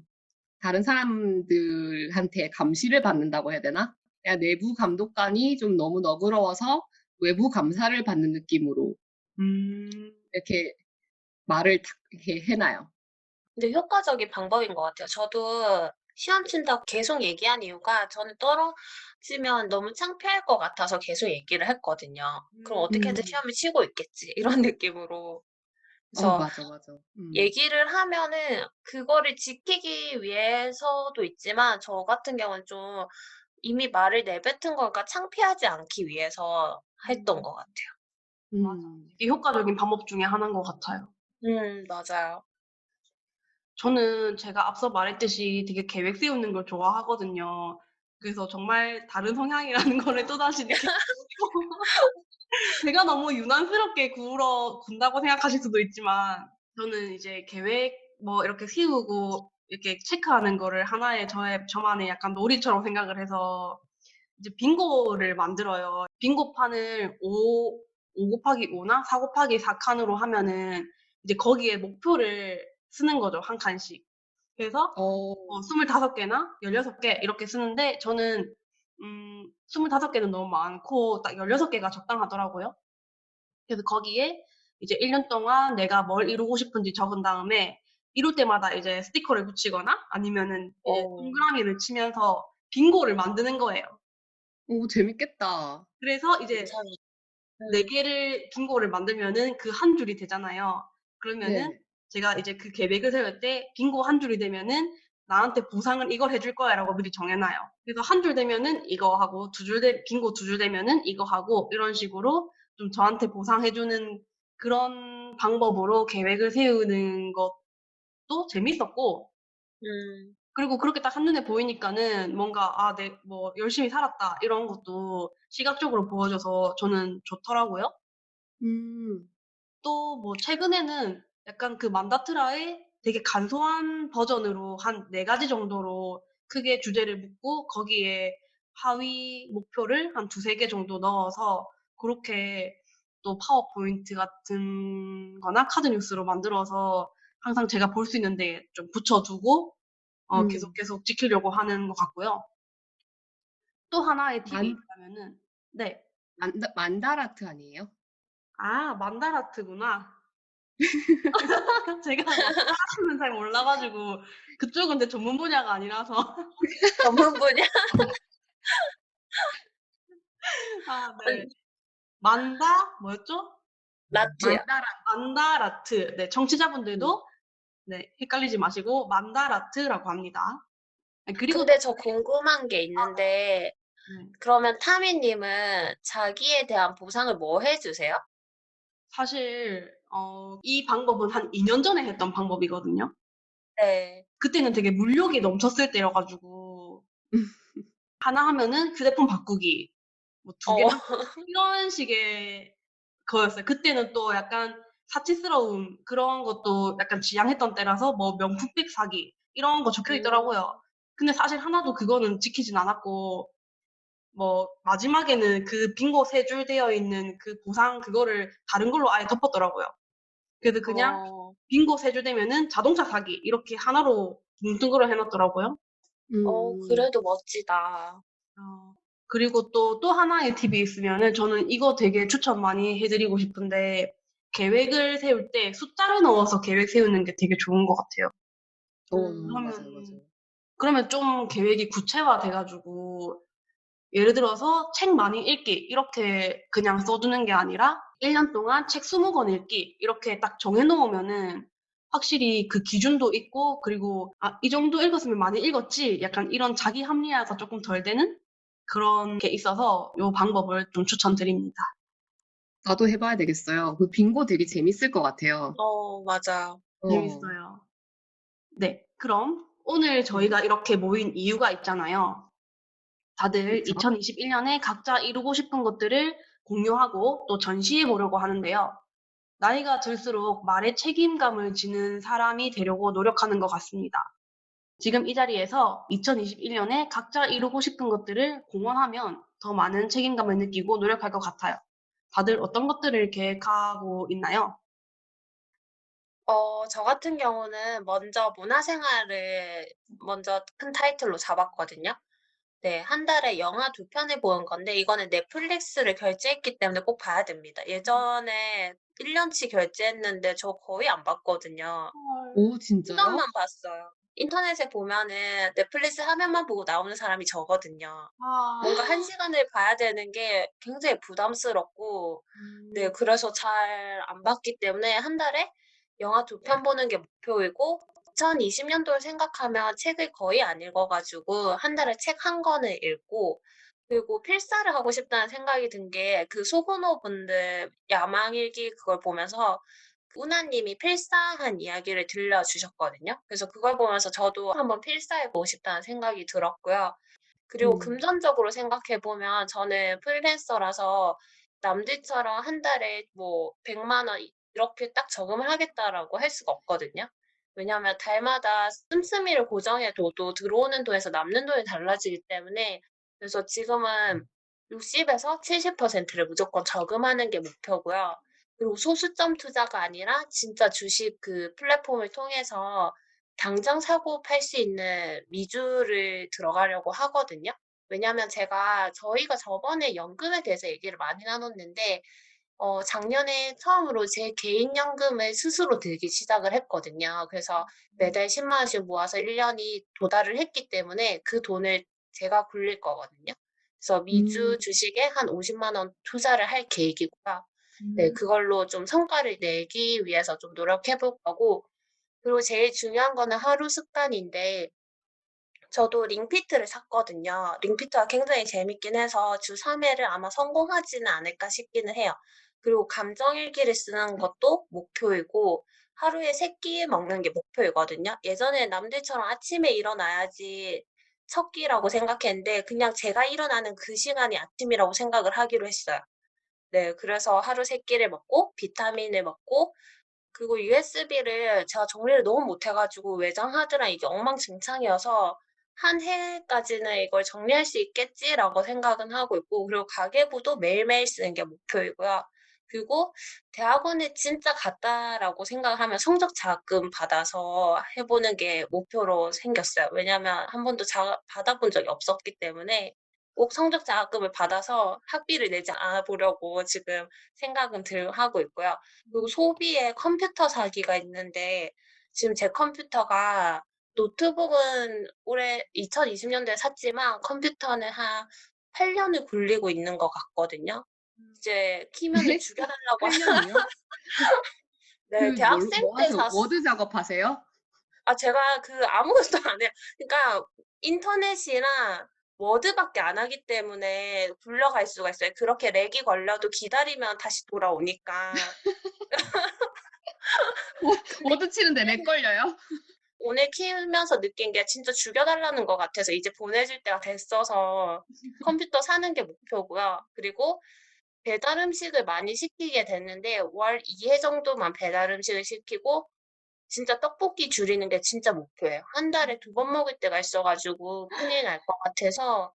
다른 사람들한테 감시를 받는다고 해야 되나? 그냥 내부 감독관이 좀 너무 너그러워서 외부 감사를 받는 느낌으로 음. 이렇게 말을 탁 이렇게 해 놔요. 근데 효과적인 방법인 것 같아요. 저도 시험 친다고 계속 얘기한 이유가 저는 떨어지면 너무 창피할 것 같아서 계속 얘기를 했거든요. '그럼 어떻게든 음. 시험을 치고 있겠지.' 이런 느낌으로. 그래서 맞아, 맞아. 얘기를 하면은 그거를 지키기 위해서도 있지만 저 같은 경우는 좀 이미 말을 내뱉은 거니까 창피하지 않기 위해서 했던 음. 것 같아요. 맞아요. 음. 되게 효과적인 방법 중에 하나인 것 같아요. 맞아요. 저는 제가 앞서 말했듯이 되게 계획 세우는 걸 좋아하거든요. 그래서 정말 다른 성향이라는 거를 또다시 느끼고 제가 너무 유난스럽게 군다고 생각하실 수도 있지만 저는 이제 계획 뭐 이렇게 세우고 이렇게 체크하는 거를 하나의 저만의 약간 놀이처럼 생각을 해서 이제 빙고를 만들어요. 빙고판을 5 곱하기 5나 4 곱하기 4 칸으로 하면은 이제 거기에 목표를 쓰는 거죠, 한 칸씩. 그래서 어. 25 개나 16개 이렇게 쓰는데 저는 25 개는 너무 많고 딱 16 개가 적당하더라고요. 그래서 거기에 이제 1년 동안 내가 뭘 이루고 싶은지 적은 다음에 이룰 때마다 이제 스티커를 붙이거나 아니면은 이제 어. 동그라미를 치면서 빙고를 만드는 거예요. 오, 재밌겠다. 그래서 이제 괜찮아요. 4개를 빙고를 만들면은 그 한 줄이 되잖아요. 그러면은 네. 제가 이제 그 계획을 세울 때 빙고 한 줄이 되면은 나한테 보상을 이걸 해줄 거야라고 미리 정해놔요. 그래서 한 줄 되면은 이거 하고 빙고 2줄 되면은 이거 하고 이런 식으로 좀 저한테 보상해주는 그런 방법으로 계획을 세우는 것도 재밌었고, 음. 그리고 그렇게 딱 한눈에 보이니까는 뭔가 뭐 열심히 살았다 이런 것도 시각적으로 보여져서 저는 좋더라고요. 음. 또 뭐 최근에는 약간 그 만다트라의 되게 간소한 버전으로 한 4가지 정도로 크게 주제를 묶고 거기에 하위 목표를 한 2-3개 정도 넣어서 고렇게 또 파워포인트 같은 거나 카드 뉴스로 만들어서 항상 제가 볼 수 있는 데에 좀 붙여 두고 음. 계속 지키려고 하는 것 같고요. 또 하나의 팁이 만 있다면은, 네. 만다라트 아니에요? 아, 만다라트구나. 제가 만다라트는 잘 몰라 가지고 그쪽은 제 전문 분야가 아니라서. 전문 분야. 아, 네. 만다 뭐였죠? 라트요. 만다라 만다라트. 네, 음. 청취자분들도 네, 헷갈리지 마시고 만다라트라고 합니다. 네, 그리고 근데 저 궁금한 게 있는데 네. 그러면 타미 님은 자기에 대한 보상을 뭐 해 주세요? 사실 이 방법은 한 2년 전에 했던 방법이거든요. 네. 그때는 되게 물욕이 넘쳤을 때여 가지고 하나 하면은 휴대폰 바꾸기, 뭐 2개 어. 하면 이런 식의 거였어요. 그때는 또 약간 사치스러운 그런 것도 약간 지향했던 때라서 뭐 명품백 사기 이런 거 적혀 음. 있더라고요. 근데 사실 하나도 그거는 지키진 않았고, 뭐 마지막에는 그 빙고 3줄 되어 있는 그 보상 그거를 다른 걸로 아예 덮었더라고요. 그래서 그냥 어. 빙고 3줄 되면은 자동차 사기 이렇게 하나로 뭉뚱그려 해 놨더라고요. 음. 그래도 멋지다. 어 그리고 또 하나의 팁이 있으면은 저는 이거 되게 추천 많이 해 드리고 싶은데, 계획을 세울 때 숫자를 넣어서 계획 세우는 게 되게 좋은 것 같아요. 음. 맞아요, 그러면 맞아요. 그러면 좀 계획이 구체화돼 가지고 예를 들어서 책 많이 읽기 이렇게 그냥 써 두는 게 아니라 1년 동안 책 20권 읽기 이렇게 딱 정해 놓으면은 확실히 그 기준도 있고, 그리고 '아, 이 정도 읽었으면 많이 읽었지.' 약간 이런 자기 합리화가 쪼끔 덜 되는 그런 게 있어서 요 방법을 좀 추천드립니다. 나도 해 봐야 되겠어요. 그 빙고 되게 재밌을 것 같아요. 맞아요. 어. 재밌어요. 네. 그럼 오늘 음. 저희가 이렇게 모인 이유가 있잖아요. 다들 그쵸. 2021 년에 각자 이루고 싶은 것들을 공유하고 또 전시해 보려고 하는데요. 나이가 들수록 말에 책임감을 지는 사람이 되려고 노력하는 것 같습니다. 지금 이 자리에서 2021 년에 각자 이루고 싶은 것들을 공언하면 더 많은 책임감을 느끼고 노력할 것 같아요. 다들 어떤 것들을 계획하고 있나요? 저 같은 경우는 먼저 문화생활을 먼저 큰 타이틀로 잡았거든요. 네. 한 달에 영화 2편을 보는 건데 이거는 넷플릭스를 결제했기 때문에 꼭 봐야 됩니다. 예전에 1 년치 결제했는데 저 거의 안 봤거든요. 헐. 오, 한 진짜요? 번만 봤어요. 인터넷에 보면은 넷플릭스 화면만 보고 나오는 사람이 저거든요. 뭔가 아. 1 시간을 봐야 되는 게 굉장히 부담스럽고, 네, 음. 그래서 잘 안 봤기 때문에 한 달에 영화 2편 보는 게 목표이고, 2020 년도를 생각하면 책을 거의 안 읽어 가지고 한 달에 책 1 권을 읽고, 그리고 필사를 하고 싶다는 생각이 든 게 그 소근호 분들 야망일기 그걸 보면서 우나 님이 필사한 이야기를 들려주셨거든요. 그래서 그걸 보면서 저도 한번 필사해 보고 싶다는 생각이 들었고요. 그리고 음. 금전적으로 생각해 보면 저는 프리랜서라서 남들처럼 한 달에 뭐 100만 원 이렇게 딱 저금을 하겠다라고 할 수가 없거든요. 왜냐하면 달마다 씀씀이를 고정해 둬도 들어오는 돈에서 남는 돈이 달라지기 때문에, 그래서 지금은 60에서 70%를 무조건 저금하는 게 목표고요. 그리고 소수점 투자가 아니라 진짜 주식 그 플랫폼을 통해서 당장 사고 팔 수 있는 위주를 들어가려고 하거든요. 왜냐하면 저희가 저번에 연금에 대해서 얘기를 많이 나눴는데 작년에 처음으로 제 개인 연금을 스스로 들기 시작을 했거든요. 그래서 매달 10만 원씩 모아서 1 년이 도달을 했기 때문에 그 돈을 제가 굴릴 거거든요. 그래서 음, 미주 주식에 한 50만 원 투자를 할 계획이고요. 네, 음. 그걸로 좀 성과를 내기 위해서 좀 노력해 볼 거고, 그리고 제일 중요한 거는 하루 습관인데, 저도 링피트를 샀거든요. 링피트가 굉장히 재밌긴 해서 주 3회를 아마 성공하지는 않을까 싶기는 해요. 그리고 감정일기를 쓰는 것도 목표이고, 하루에 3끼 먹는 게 목표이거든요. 예전에 남들처럼 아침에 일어나야지 첫 끼라고 생각했는데, 그냥 제가 일어나는 그 시간이 아침이라고 생각을 하기로 했어요. 네, 그래서 하루 3끼를 먹고, 비타민을 먹고, 그리고 USB를 제가 정리를 너무 못해가지고 외장 하드랑 이게 엉망진창이어서 한 해까지는 이걸 정리할 수 있겠지라고 생각은 하고 있고, 그리고 가계부도 매일매일 쓰는 게 목표이고요. 그리고 대학원에 진짜 갔다라고 생각하면 성적 자금 받아서 해보는 게 목표로 생겼어요. 왜냐면 한 번도 받아본 적이 없었기 때문에 꼭 성적 자금을 받아서 학비를 내지 않아 보려고 지금 생각은 하고 있고요. 그리고 소비에 컴퓨터 사기가 있는데 지금 제 컴퓨터가 노트북은 올해 2020년도에 샀지만 컴퓨터는 한 8년을 굴리고 있는 것 같거든요. 이제 키면은 네? 죽여달라고 8년이요? 네, 대학생 뭐 때 하세요? 샀. 워드 작업하세요? 제가 아무것도 안 해요. 그러니까 인터넷이나 워드밖에 안 하기 때문에 굴러갈 수가 있어요. 그렇게 렉이 걸려도 기다리면 다시 돌아오니까. 근데 워드 치는데 렉 걸려요? 오늘 키우면서 느낀 게 진짜 죽여달라는 것 같아서 이제 보내줄 때가 됐어서 컴퓨터 사는 게 목표고요. 그리고 배달 음식을 많이 시키게 됐는데 월 2회 정도만 배달 음식을 시키고 진짜 떡볶이 줄이는 게 진짜 목표예요. 한 달에 2번 먹을 때가 있어가지고 큰일 날 것 같아서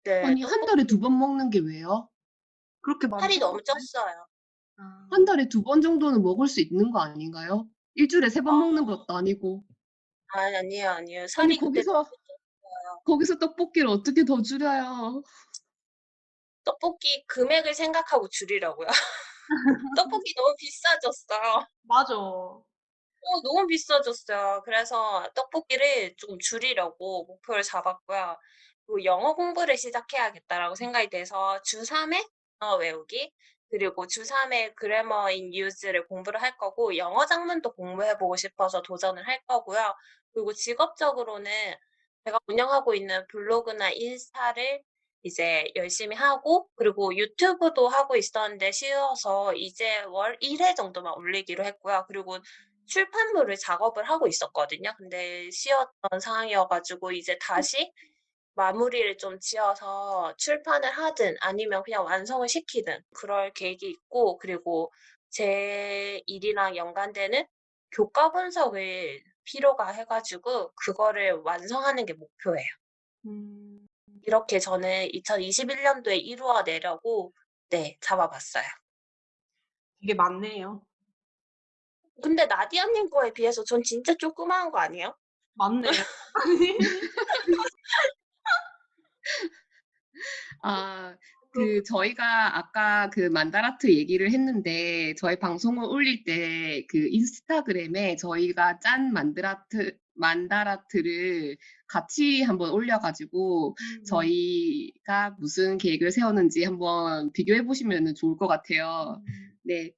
네, 아니, 한 달에 떡볶이 2번 먹는 게 왜요? 그렇게 살이 많다고? 너무 쪘어요. 아, 한 달에 2번 정도는 먹을 수 있는 거 아닌가요? 일주일에 3번 먹는 어, 것도 아니고. 아니에요, 아니에요. 아니, 살이 그때 너무 거기서, 쪘어요. 거기서 떡볶이를 어떻게 더 줄여요? 떡볶이 금액을 생각하고 줄이려고요. 떡볶이 너무 비싸졌어요. 맞아. 너무 비싸졌어요. 그래서 떡볶이를 좀 줄이려고 목표를 잡았고요. 그리고 영어 공부를 시작해야겠다라고 생각이 돼서 주 3회 영어 외우기, 그리고 주 3회 그래머 인 유즈를 공부를 할 거고, 영어 장문도 공부해보고 싶어서 도전을 할 거고요. 그리고 직업적으로는 제가 운영하고 있는 블로그나 인스타를 이제 열심히 하고, 그리고 유튜브도 하고 있었는데 쉬어서 이제 월 1회 정도만 올리기로 했고요. 그리고 출판물을 작업을 하고 있었거든요. 근데 쉬었던 상황이어가지고 이제 다시 마무리를 좀 지어서 출판을 하든 아니면 그냥 완성을 시키든 그럴 계획이 있고, 그리고 제 일이랑 연관되는 교과 분석을 필요가 해가지고 그거를 완성하는 게 목표예요. 음, 이렇게 저는 2021년도에 이루어내려고 네, 잡아봤어요. 되게 많네요. 근데 나디아님 거에 비해서 전 진짜 조그마한 거 아니에요? 많네. 아, 그렇군. 저희가 아까 그 만다라트 얘기를 했는데, 저희 방송을 올릴 때 그 인스타그램에 저희가 짠 만다라트를 같이 한번 올려가지고, 음, 저희가 무슨 계획을 세웠는지 한번 비교해 보시면 좋을 것 같아요. 음, 네.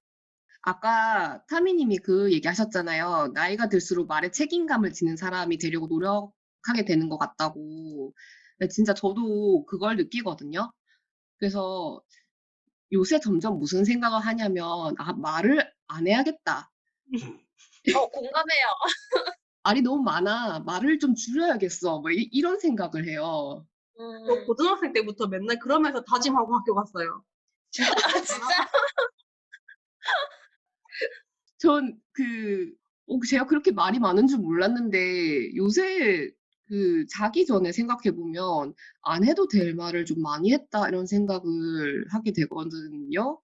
아까 타미님이 그 얘기 하셨잖아요. 나이가 들수록 말에 책임감을 지는 사람이 되려고 노력하게 되는 것 같다고. 근데 진짜 저도 그걸 느끼거든요. 그래서 요새 점점 무슨 생각을 하냐면, 말을 안 해야겠다. 공감해요. 말이 너무 많아. 말을 좀 줄여야겠어. 뭐 이런 생각을 해요. 저 음. 고등학생 때부터 맨날 그러면서 다짐하고 학교 갔어요. 진짜 말이 진짜? 많아서. 전 제가 그렇게 말이 많은 줄 몰랐는데, 요새 자기 전에 생각해보면, 안 해도 될 말을 좀 많이 했다, 이런 생각을 하게 되거든요.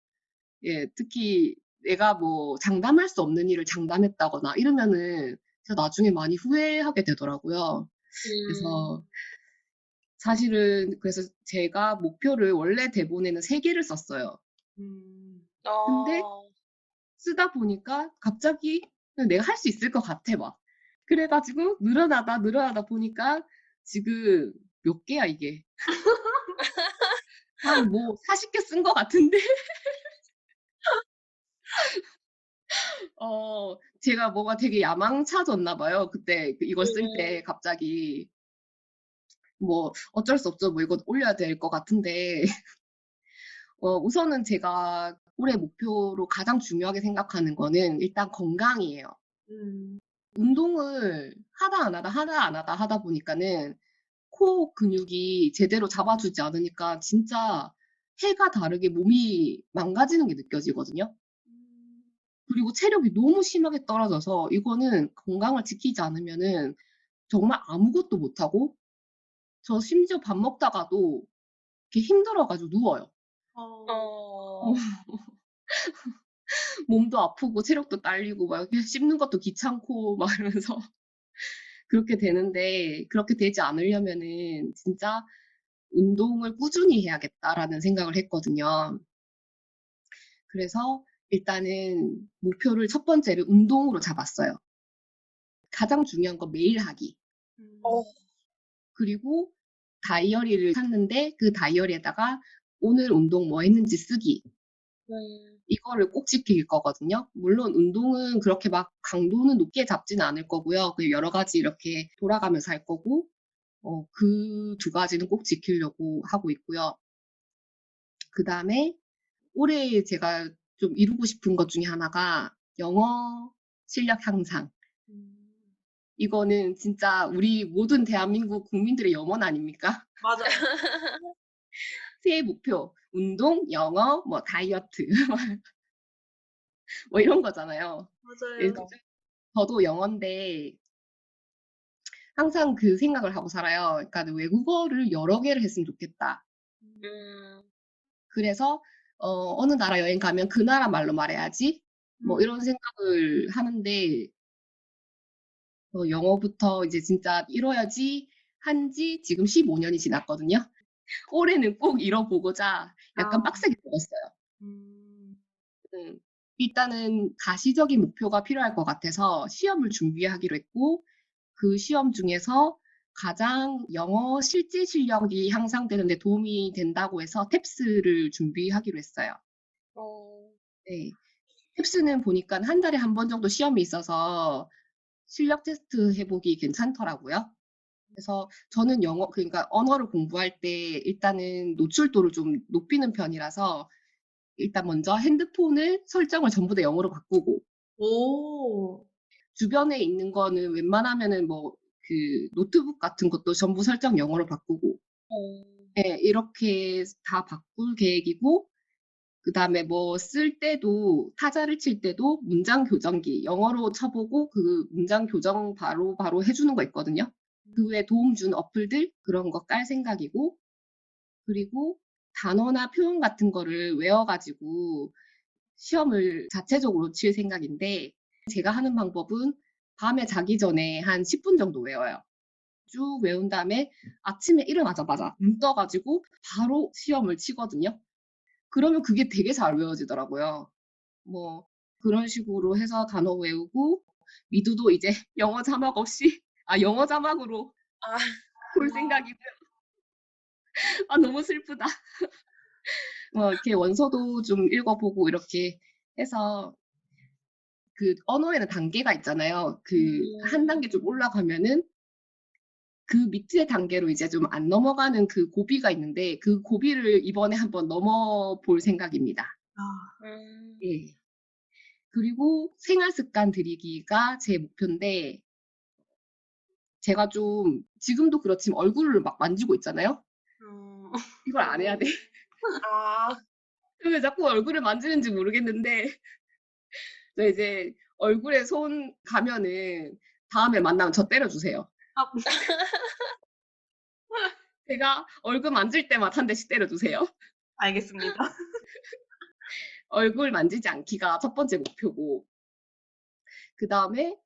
예, 특히 내가 뭐 장담할 수 없는 일을 장담했다거나 이러면은 제가 나중에 많이 후회하게 되더라고요. 음. 그래서 사실은 그래서 제가 목표를 원래 대본에는 3개를 썼어요. 음, 근데 어. 쓰다 보니까 갑자기 내가 할 수 있을 것 같아 막. 그래가지고 늘어나다 보니까 지금 몇 개야 이게. 한 뭐 40개 쓴 것 같은데 제가 뭐가 되게 야망차졌나 봐요. 그때 이걸 쓸 음. 때 갑자기 뭐 어쩔 수 없죠. 뭐 이거 올려야 될 것 같은데 우선은 제가 올해 목표로 가장 중요하게 생각하는 거는 일단 건강이에요. 음. 운동을 하다 안 하다, 하다 안 하다 하다 보니까는 코 근육이 제대로 잡아주지 않으니까 진짜 해가 다르게 몸이 망가지는 게 느껴지거든요. 음. 그리고 체력이 너무 심하게 떨어져서 이거는 건강을 지키지 않으면은 정말 아무것도 못하고 저 심지어 밥 먹다가도 이렇게 힘들어 가지고 누워요. 어. 어 어. 몸도 아프고 체력도 딸리고 막 이렇게 씹는 것도 귀찮고 막 이러면서 그렇게 되는데 그렇게 되지 않으려면은 진짜 '운동을 꾸준히 해야겠다.'라는 생각을 했거든요. 그래서 일단은 목표를 첫 번째를 운동으로 잡았어요. 가장 중요한 건 매일 하기. 어. 음. 그리고 다이어리를 샀는데 그 다이어리에다가 오늘 운동 뭐 했는지 쓰기. 음. 이거를 꼭 지킬 거거든요. 물론 운동은 그렇게 막 강도는 높게 잡지는 않을 거고요. 그 여러 가지 이렇게 돌아가면서 할 거고 그 두 가지는 꼭 지키려고 하고 있고요. 그다음에 올해 제가 좀 이루고 싶은 것 중에 하나가 영어 실력 향상. 음. 이거는 진짜 우리 모든 대한민국 국민들의 염원 아닙니까? 맞아요. 새해 목표, 운동, 영어, 뭐 다이어트 뭐 이런 거잖아요. 예, 맞아요. 저도 영어인데 항상 그 생각을 하고 살아요. 그러니까 외국어를 여러 개를 했으면 좋겠다. 음. 음. 그래서 어느 나라 여행 가면 그 나라 말로 말해야지. 뭐 음. 이런 생각을 하는데 영어부터 이제 진짜 이뤄야지 한 지 지금 15년이 지났거든요. 올해는 꼭 이뤄보고자 약간 아. 빡세게 먹었어요. 음. 음. 일단은 가시적인 목표가 필요할 것 같아서 시험을 준비하기로 했고 그 시험 중에서 가장 영어 실제 실력이 향상되는 데 도움이 된다고 해서 탭스를 준비하기로 했어요. 어. 네. 탭스는 보니까 한 달에 한 번 정도 시험이 있어서 실력 테스트 해 보기 괜찮더라고요. 그래서 저는 영어 그러니까 언어를 공부할 때 일단은 노출도를 좀 높이는 편이라서 일단 먼저 핸드폰을 설정을 전부 다 영어로 바꾸고 오. 주변에 있는 거는 웬만하면은 뭐 그 노트북 같은 것도 전부 설정 영어로 바꾸고 어. 예 이렇게 다 바꿀 계획이고 그다음에 뭐 쓸 때도 타자를 칠 때도 문장 교정기 영어로 쳐 보고 그 문장 교정 바로바로 해 주는 거 있거든요. 그 외에 도움 주는 어플들 그런 거 깔 생각이고 그리고 단어나 표현 같은 거를 외워 가지고 시험을 자체적으로 칠 생각인데 제가 하는 방법은 밤에 자기 전에 한 10분 정도 외워요. 쭉 외운 다음에 아침에 일어나자마자 눈 떠 가지고 바로 시험을 치거든요. 그러면 그게 되게 잘 외워지더라고요. 뭐 그런 식으로 해서 단어 외우고 미드도 이제 영어 자막 없이 영어 자막으로 아. 볼 생각이고요. 너무 슬프다. 뭐 이렇게 원서도 좀 읽어 보고 이렇게 해서 그 언어에는 단계가 있잖아요. 그 한 음. 단계 좀 올라가면은 그 밑에 단계로 이제 좀 안 넘어가는 그 고비가 있는데 그 고비를 이번에 한번 넘어 볼 생각입니다. 아. 음. 예. 그리고 생활 습관 들이기가 제 목표인데 제가 좀 지금도 그렇지만 얼굴을 막 만지고 있잖아요. 어. 이걸 안 해야 돼. 아. 왜 자꾸 얼굴을 만지는지 모르겠는데 저 이제 얼굴에 손 가면은 다음에 만나면 저 때려 주세요. 아. 제가 얼굴 만질 때마다 한 대씩 때려 주세요. 알겠습니다. 얼굴 만지지 않기가 첫 번째 목표고 그다음에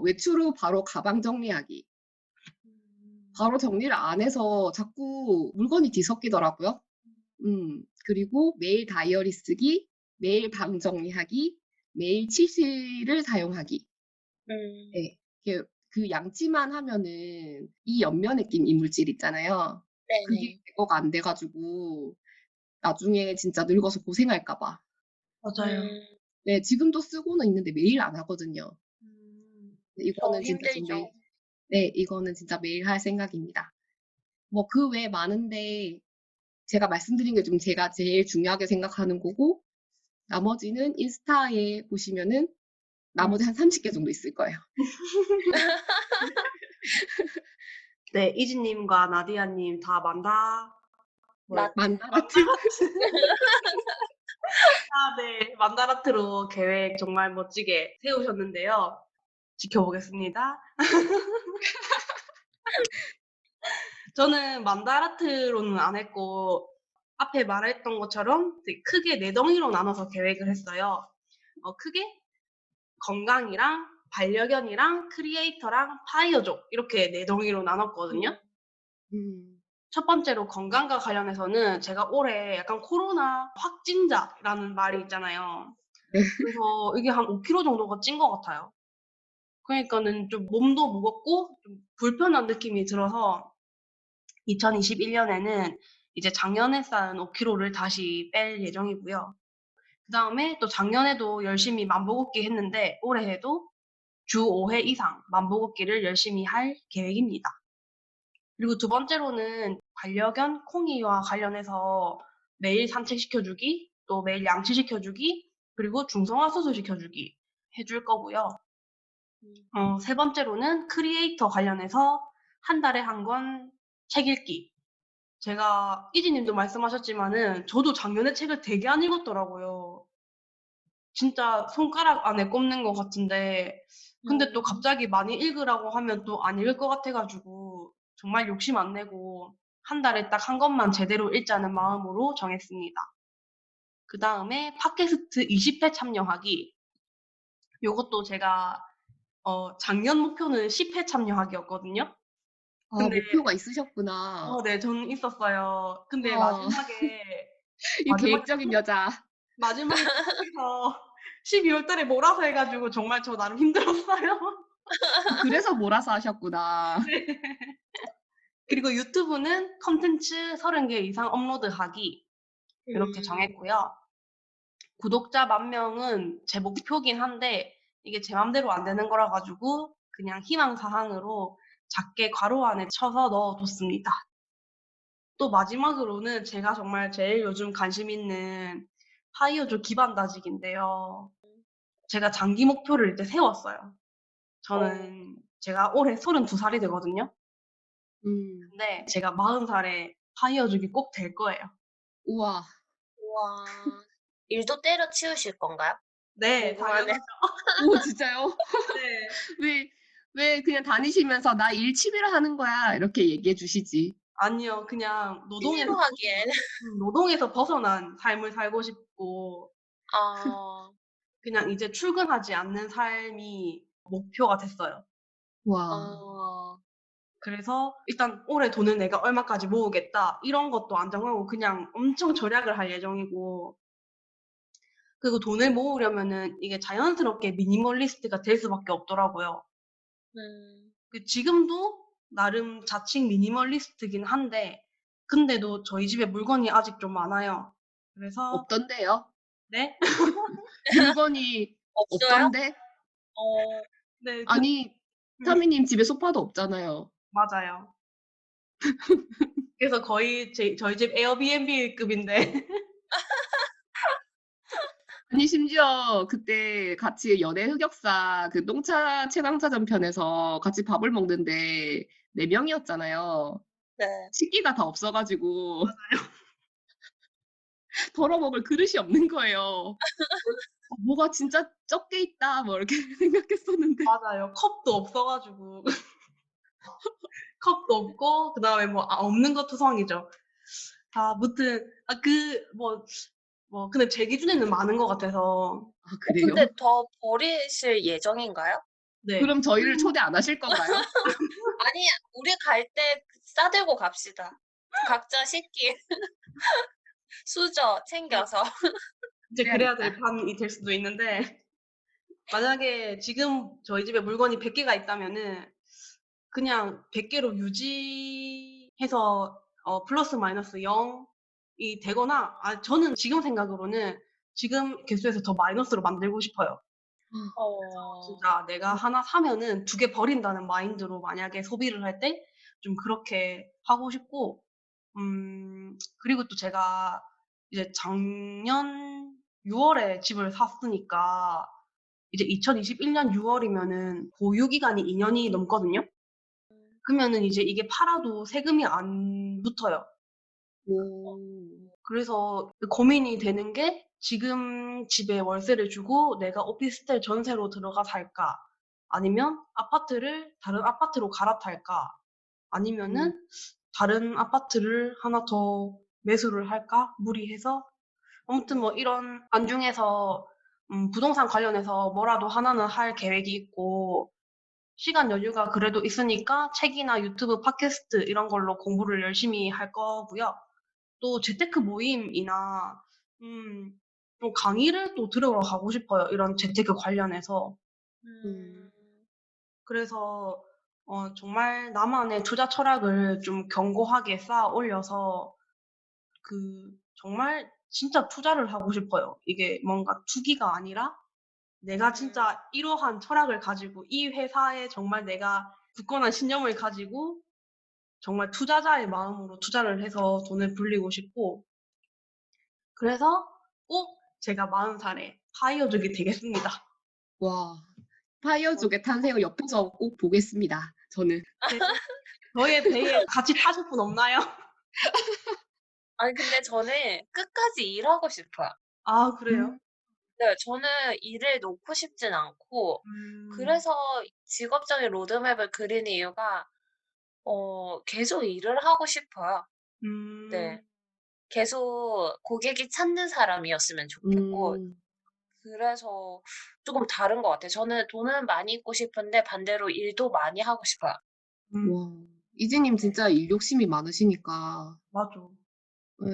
외출 후 바로 가방 정리하기. 음. 바로 정리를 안 해서 자꾸 물건이 뒤섞이더라고요. 그리고 매일 다이어리 쓰기, 매일 방 정리하기, 매일 치실을 사용하기. 음. 예. 이게 그 양치만 하면은 이 옆면에 낀 이물질 있잖아요. 그게 네네. 제거가 안 돼 가지고 나중에 진짜 늙어서 고생할까 봐. 맞아요. 네, 지금도 쓰고는 있는데 매일 안 하거든요. 근데 이거는 진짜 좀 매일, 힘들죠. 네, 이거는 진짜 매일 할 생각입니다. 뭐 그 외에 많은데 제가 말씀드린 게 좀 제가 제일 중요하게 생각하는 거고, 나머지는 인스타에 보시면은 나머지 한 30개 정도 있을 거예요. 네, 이지님과 나디아님 다 나 만다라트. 네, 만다라트로 계획 정말 멋지게 세우셨는데요. 지켜보겠습니다. 저는 만다라트로는 안 했고, 앞에 말했던 것처럼 되게 크게 4덩이로 나눠서 계획을 했어요. 크게 건강이랑 반려견이랑 크리에이터랑 파이어족 이렇게 4덩이로 나눴거든요. 음, 첫 번째로 건강과 관련해서는 제가 올해 약간 코로나 확진자라는 말이 있잖아요. 네. 그래서 이게 한 5kg 정도가 찐 것 같아요. 그러니까는 좀 몸도 무겁고 좀 불편한 느낌이 들어서 2021년에는 이제 작년에 쌓은 5kg를 다시 뺄 예정이고요. 그다음에 또 작년에도 열심히 만보걷기 했는데 올해에도 주 5회 이상 만보걷기를 열심히 할 계획입니다. 그리고 두 번째로는 반려견 콩이와 관련해서 매일 산책시켜주기, 또 매일 양치시켜주기, 그리고 중성화 수술시켜주기 해줄 거고요. 세 번째로는 크리에이터 관련해서 한 달에 한 권 책 읽기. 제가 이지님도 말씀하셨지만은 저도 작년에 책을 되게 안 읽었더라고요. 진짜 손가락 안에 꼽는 것 같은데 근데 또 갑자기 많이 읽으라고 하면 또 안 읽을 것 같아 가지고 정말 욕심 안 내고 한 달에 딱 한 권만 제대로 읽자는 마음으로 정했습니다. 그다음에 팟캐스트 20회 참여하기. 요것도 제가 작년 목표는 10회 참여하기였거든요. 아, 근데 목표가 있으셨구나. 네, 저는 있었어요. 근데 와, 이 마지막에 계획적인 여자. 토박에서 12월 달에 몰아서 해 가지고 정말 저 나름 힘들었어요. 그래서 몰아서 하셨구나. 네. 그리고 유튜브는 콘텐츠 30개 이상 업로드하기 이렇게 정했고요. 구독자 10,000명은 제 목표긴 한데 이게 제 맘대로 안 되는 거라 가지고 그냥 희망 사항으로 작게 괄호 안에 쳐서 넣어뒀습니다. 또 마지막으로는 제가 정말 제일 요즘 관심 있는 파이어족 기반 다지기인데요. 제가 장기 목표를 이제 세웠어요. 저는 제가 올해 32살이 되거든요. 음, 근데 제가 40살에 파이어족이 꼭 될 거예요. 우와. 우와. 일도 때려치우실 건가요? 네, 궁금하네. 당연하죠. 오, 진짜요? 네. 왜 그냥 다니시면서 나 일 취미로 하는 거야. 이렇게 얘기해 주시지. 아니요. 그냥 취미로 하기엔. 노동에서 벗어난 삶을 살고 싶고 아. 그냥 이제 출근하지 않는 삶이 목표가 됐어요. 와. 어. 그래서 일단 '올해 돈을 내가 얼마까지 모으겠다.' 이런 것도 안 정하고 그냥 엄청 절약을 할 예정이고 그리고 돈을 모으려면은 이게 자연스럽게 미니멀리스트가 될 수밖에 없더라고요. 음. 지금도 나름 자칭 미니멀리스트긴 한데 근데도 저희 집에 물건이 아직 좀 많아요. 그래서 없던데요? 네? 물건이 없어요? 없던데? 어. 네. 아니, 타미님 집에 소파도 없잖아요. 맞아요. 그래서 거의 저희 집 에어비앤비급인데 아니, 심지어 그때 같이 연애 흑역사 그 똥차 최강자전 편에서 같이 밥을 먹는데 4명이었잖아요. 네. 식기가 다 없어가지고 덜어먹을 그릇이 없는 거예요. 뭐가 진짜 적게 있다 뭐 이렇게 생각했었는데 맞아요. 컵도 없어 가지고 컵도 없고 그다음에 없는 거 투성이죠. 무튼 근데 제 기준에는 많은 것 같아서 아, 그래요? 근데 더 버리실 예정인가요? 네. 그럼 저희를 초대 안 하실 건가요? 아니, 우리 갈 때 싸들고 갑시다. 각자 식기, 수저 챙겨서. 이제 그래야 될 그래야겠다. 판이 될 수도 있는데 만약에 지금 저희 집에 물건이 100개가 있다면은 그냥 100개로 유지해서 플러스 마이너스 0 되거나, 저는 지금 생각으로는 지금 개수에서 더 마이너스로 만들고 싶어요. 어. 진짜 내가 하나 사면은 2개 버린다는 마인드로 만약에 소비를 할 때 좀 그렇게 하고 싶고, 그리고 또 제가 이제 작년 6월에 집을 샀으니까 이제 2021년 6월이면은 보유 기간이 2년이 넘거든요. 그러면은 이제 이게 팔아도 세금이 안 붙어요. 오. 그래서 고민이 되는 게, 지금 집에 월세를 주고 내가 오피스텔 전세로 들어가 살까? 아니면 다른 아파트로 갈아탈까? 음. 아니면은 다른 아파트를 하나 더 매수를 할까? 무리해서. 아무튼 뭐 이런 안중에서 부동산 관련해서 뭐라도 하나는 할 계획이 있고, 시간 여유가 그래도 있으니까 책이나 유튜브 팟캐스트 이런 걸로 공부를 열심히 할 거고요. 또 재테크 모임이나 좀 강의를 또 들으러 가고 싶어요, 이런 재테크 관련해서. 음. 그래서 정말 나만의 투자 철학을 좀 견고하게 쌓아 올려서 정말 진짜 투자를 하고 싶어요. 이게 뭔가 투기가 아니라 내가 진짜 이러한 철학을 가지고 이 회사에 정말 내가 굳건한 신념을 가지고 정말 투자자의 마음으로 투자를 해서 돈을 불리고 싶고, 그래서 꼭 제가 40살에 파이어족이 되겠습니다. 와. 파이어족의 탄생을 옆에서 꼭 보겠습니다. 저는. 네. 저의 배에 같이 타실 분 없나요? 아니 근데 저는 끝까지 일하고 싶어요. 아, 그래요? 음. 네. 저는 일을 놓고 싶진 않고 음. 그래서 직업적인 로드맵을 그리는 이유가 계속 일을 하고 싶어요. 음. 네. 계속 고객이 찾는 사람이었으면 좋겠고 음. 그래서 쪼금 다른 것 같아요. 저는 돈은 많이 있고 싶은데 반대로 일도 많이 하고 싶어요. 음. 와. 이지님 진짜 일 욕심이 많으시니까. 맞아. 예.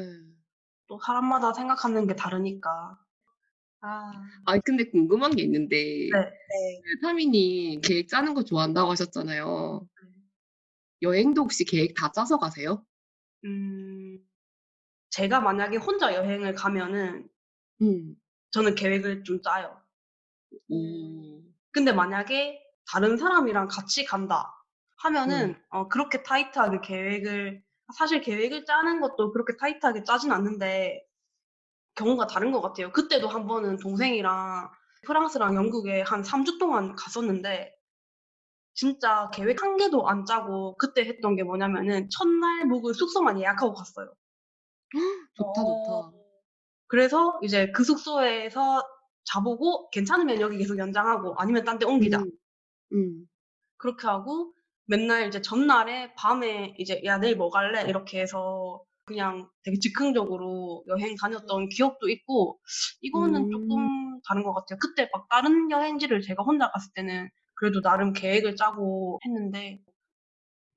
또 사람마다 생각하는 게 다르니까. 아. 근데 궁금한 게 있는데 네. 그 타미님 계획 짜는 거 좋아한다고 하셨잖아요. 여행도 혹시 계획 다 짜서 가세요? 음. 제가 만약에 혼자 여행을 가면은 음. 저는 계획을 좀 짜요. 오. 근데 만약에 다른 사람이랑 같이 간다 네. 하면은 그렇게 타이트하게 사실 계획을 짜는 것도 그렇게 타이트하게 짜진 않는데 경우가 다른 것 같아요. 그때도 한 번은 동생이랑 프랑스랑 영국에 한 3주 동안 갔었는데, 진짜 계획 한 개도 안 짜고 그때 했던 게 뭐냐면은 첫날 묵을 숙소만 예약하고 갔어요. 좋다, 어. 좋다. 그래서 이제 그 숙소에서 자보고 괜찮으면 여기 계속 연장하고 아니면 딴 데 옮기자. 음. 음. 그렇게 하고 맨날 이제 전날에 밤에 이제 "야, 내일 뭐 갈래?" 이렇게 해서 그냥 되게 즉흥적으로 여행 다녔던 기억도 있고, 이거는 음. 쪼끔 다른 것 같아요. 그때 막 다른 여행지를 제가 혼자 갔을 때는 그래도 나름 계획을 짜고 했는데,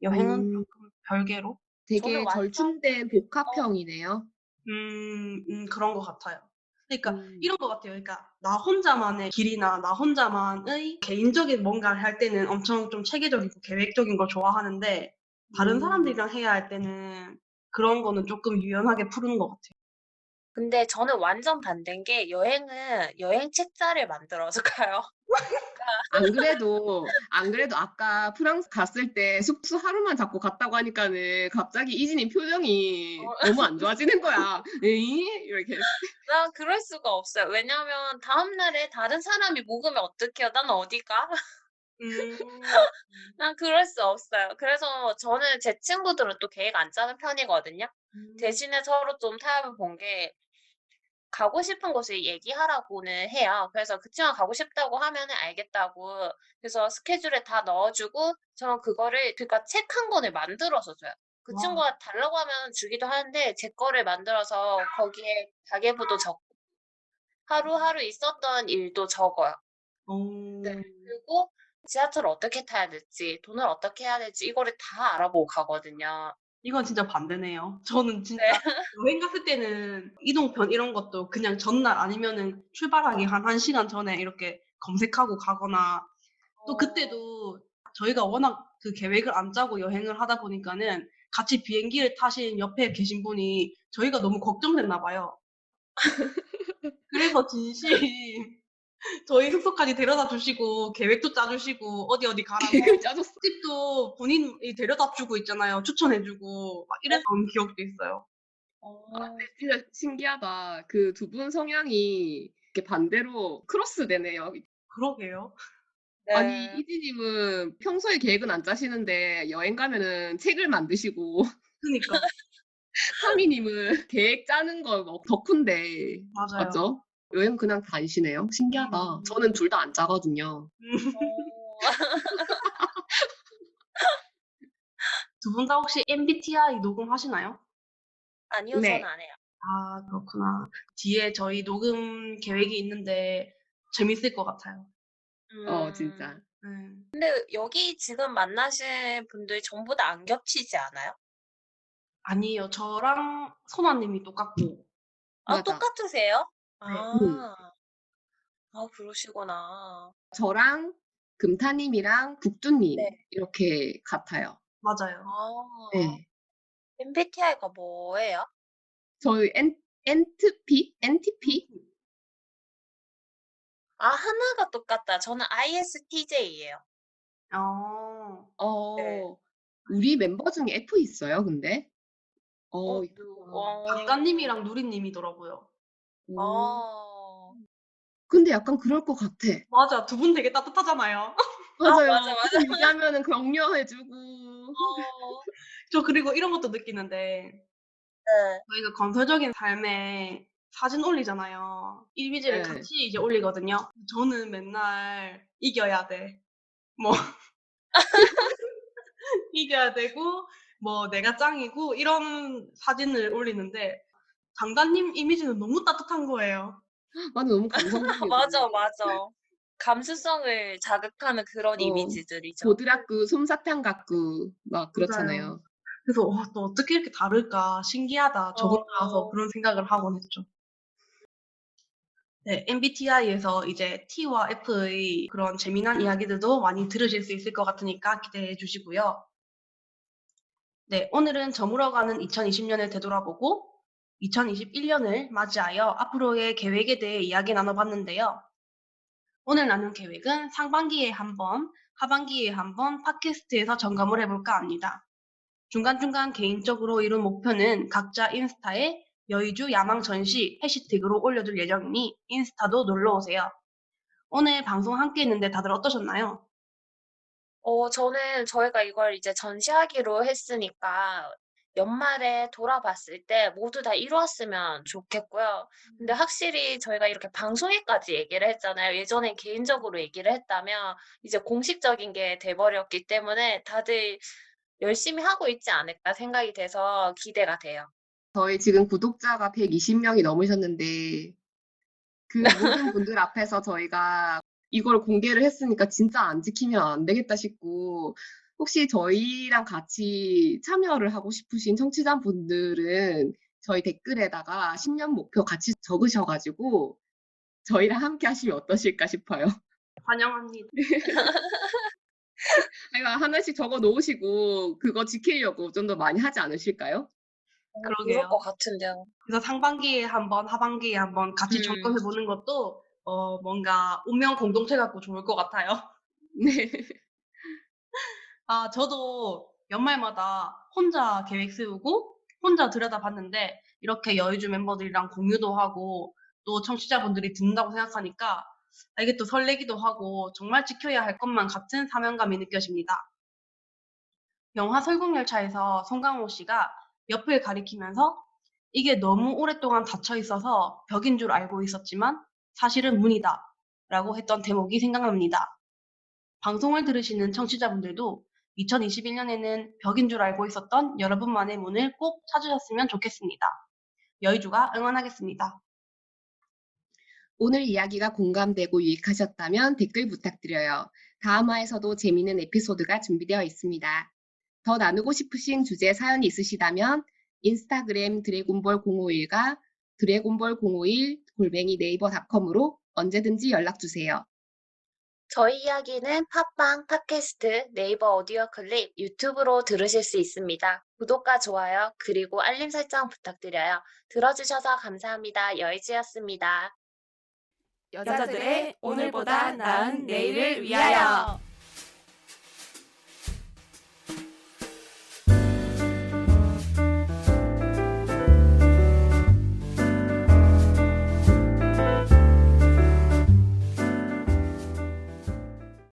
여행은 음. 쪼끔 별개로. 저는 되게 완전 절충된 복합형이네요. 그런 것 같아요. 그러니까 음. 이런 것 같아요. 그러니까 나 혼자만의 길이나 나 혼자만의 개인적인 뭔가를 할 때는 엄청 좀 체계적이고 계획적인 걸 좋아하는데, 다른 음. 사람들이랑 해야 할 때는 그런 거는 쪼끔 유연하게 푸는 것 같아요. 근데 저는 완전 반대인 게 여행은 여행 책자를 만들어서 가요. 안 그래도 아까 프랑스 갔을 때 숙소 하루만 잡고 갔다고 하니까는 갑자기 이진님 표정이 어 너무 안 좋아지는 거야. "에이?" 이렇게. 난 그럴 수가 없어요. 왜냐하면 다음 날에 다른 사람이 묵으면 어떡해요. 난 어디 가? 음. 난 그럴 수 없어요. 그래서 저는 제 친구들은 또 계획 안 짜는 편이거든요. 음. 대신에 서로 좀 타협을 본 게 가고 싶은 곳을 얘기하라고는 해요. 그래서 그 친구가 가고 싶다고 하면은 알겠다고 그래서 스케줄에 다 넣어 주고 저는 그거를 그러니까 책 한 권을 만들어서 줘요. 그 와. 친구가 달라고 하면 주기도 하는데 제 거를 만들어서 거기에 가계부도 적고 하루하루 있었던 일도 적어요. 네. 어. 그리고 지하철을 어떻게 타야 될지, 돈을 어떻게 해야 될지 이거를 다 알아보고 가거든요. 이건 진짜 반대네요. 저는 네. 진짜 여행 갔을 때는 이동편 이런 것도 그냥 전날 아니면은 출발하기 한 1 시간 전에 이렇게 검색하고 가거나, 또 어. 그때도 저희가 워낙 그 계획을 안 짜고 여행을 하다 보니까는 같이 비행기를 타신 옆에 계신 분이 저희가 너무 걱정됐나 봐요. 그래서 진심 저희 숙소까지 데려다 주시고 계획도 짜 주시고 어디 가라고 계획을 짜줬어. 집도 본인이 데려다 주고 있잖아요. 추천해 주고 막 이랬던 기억도 있어요. 근데 진짜 신기하다. 그 두 분 성향이 이렇게 반대로 크로스 되네요. 그러게요. 아니, 네. 이지님은 평소에 계획은 안 짜시는데 여행 가면은 책을 만드시고 그니까. 하미님은 계획 짜는 거 뭐 덕후인데 맞아요. 맞죠? 여행 그냥 다니시네요. 신기하다. 저는 둘 다 안 짜거든요. 어. 두 분 다 혹시 MBTI 녹음하시나요? 아니요, 저는 네. 안 해요. 아, 그렇구나. 뒤에 저희 녹음 계획이 있는데 재밌을 것 같아요. 진짜. 네. 근데 여기 지금 만나신 분들 전부 다 안 겹치지 않아요? 아니에요. 저랑 선아님이 똑같고. 아, 맞아. 똑같으세요? 네. 그러시구나. 저랑 금타님이랑 북두님 네. 이렇게 같아요. 맞아요. 네. MBTI가 뭐예요? 저희 NTP? NTP? 하나가 똑같다. 저는 ISTJ예요. 네. 우리 멤버 중에 F 있어요, 근데? 있구나. 강다님이랑 누리님이더라고요. 오. 어. 근데 약간 그럴 것 같아. 맞아. 두 분 되게 따뜻하잖아요. 맞아요. 맞아. 무슨 얘기하면은 격려해주고. 저 그리고 이런 것도 느끼는데 네. 저희가 건설적인 삶에 사진 올리잖아요. 이미지를 네. 같이 이제 올리거든요. 저는 맨날 이겨야 돼. 뭐 이겨야 되고 뭐 내가 짱이고 이런 사진을 올리는데 강다님 이미지는 너무 따뜻한 거예요. 맞아, 너무 감성적이고. 맞아. 감수성을 자극하는 그런 이미지들이죠. 보드라꾸, 솜사탕 같고 막 맞아요. 그렇잖아요. 그래서 또 어떻게 이렇게 다를까 신기하다. 저 혼자서 어. 그런 생각을 하곤 했죠. 네, MBTI에서 이제 T와 F의 그런 재미난 이야기들도 많이 들으실 수 있을 것 같으니까 기대해 주시고요. 네, 오늘은 저물어가는 2020년을 되돌아보고 2021년을 맞이하여 앞으로의 계획에 대해 이야기 나눠봤는데요. 오늘 나눈 계획은 상반기에 한 번, 하반기에 한 번 팟캐스트에서 점검을 해볼까 합니다. 중간중간 개인적으로 이룬 목표는 각자 인스타에 여의주 야망 전시 해시태그로 올려둘 예정이니 인스타도 놀러오세요. 오늘 방송 함께 했는데 다들 어떠셨나요? 저는 저희가 이걸 이제 전시하기로 했으니까 연말에 돌아봤을 때 모두 다 이루었으면 좋겠고요. 근데 확실히 저희가 이렇게 방송에까지 얘기를 했잖아요. 예전엔 개인적으로 얘기를 했다면 이제 공식적인 게 돼 버렸기 때문에 다들 열심히 하고 있지 않을까 생각이 돼서 기대가 돼요. 저희 지금 구독자가 120명이 넘으셨는데 그 모든 분들 앞에서 저희가 이걸 공개를 했으니까 진짜 안 지키면 안 되겠다 싶고 혹시 저희랑 같이 참여를 하고 싶으신 청취자분들은 저희 댓글에다가 10년 목표 같이 적으셔가지고 저희랑 함께 하시면 어떠실까 싶어요. 환영합니다. 하나씩 적어 놓으시고 그거 지키려고 좀 더 많이 하지 않으실까요? 그럴 그러게요. 것 같은데요. 그래서 상반기에 한 번, 하반기에 한 번 같이 점검해 보는 것도 뭔가 운명 공동체 같고 좋을 것 같아요. 네. 저도 연말마다 혼자 계획 세우고 혼자 들여다봤는데 이렇게 여의주 멤버들이랑 공유도 하고 또 청취자분들이 듣는다고 생각하니까 이게 또 설레기도 하고 정말 지켜야 할 것만 같은 사명감이 느껴집니다. 영화 설국열차에서 송강호 씨가 옆을 가리키면서 이게 너무 오랫동안 닫혀 있어서 벽인 줄 알고 있었지만 사실은 문이다 라고 했던 대목이 생각납니다. 방송을 들으시는 청취자분들도 2021년에는 벽인 줄 알고 있었던 여러분만의 문을 꼭 찾으셨으면 좋겠습니다. 여의주가 응원하겠습니다. 오늘 이야기가 공감되고 유익하셨다면 댓글 부탁드려요. 다음화에서도 재미있는 에피소드가 준비되어 있습니다. 더 나누고 싶으신 주제 사연이 있으시다면 인스타그램 드래곤볼 051과 드래곤볼 051 @네이버닷컴으로 언제든지 연락 주세요. 저희 이야기는 팟빵, 팟캐스트, 네이버 오디오 클립, 유튜브로 들으실 수 있습니다. 구독과 좋아요, 그리고 알림 설정 부탁드려요. 들어주셔서 감사합니다. 여의지였습니다. 여자들의 오늘보다 나은 내일을 위하여.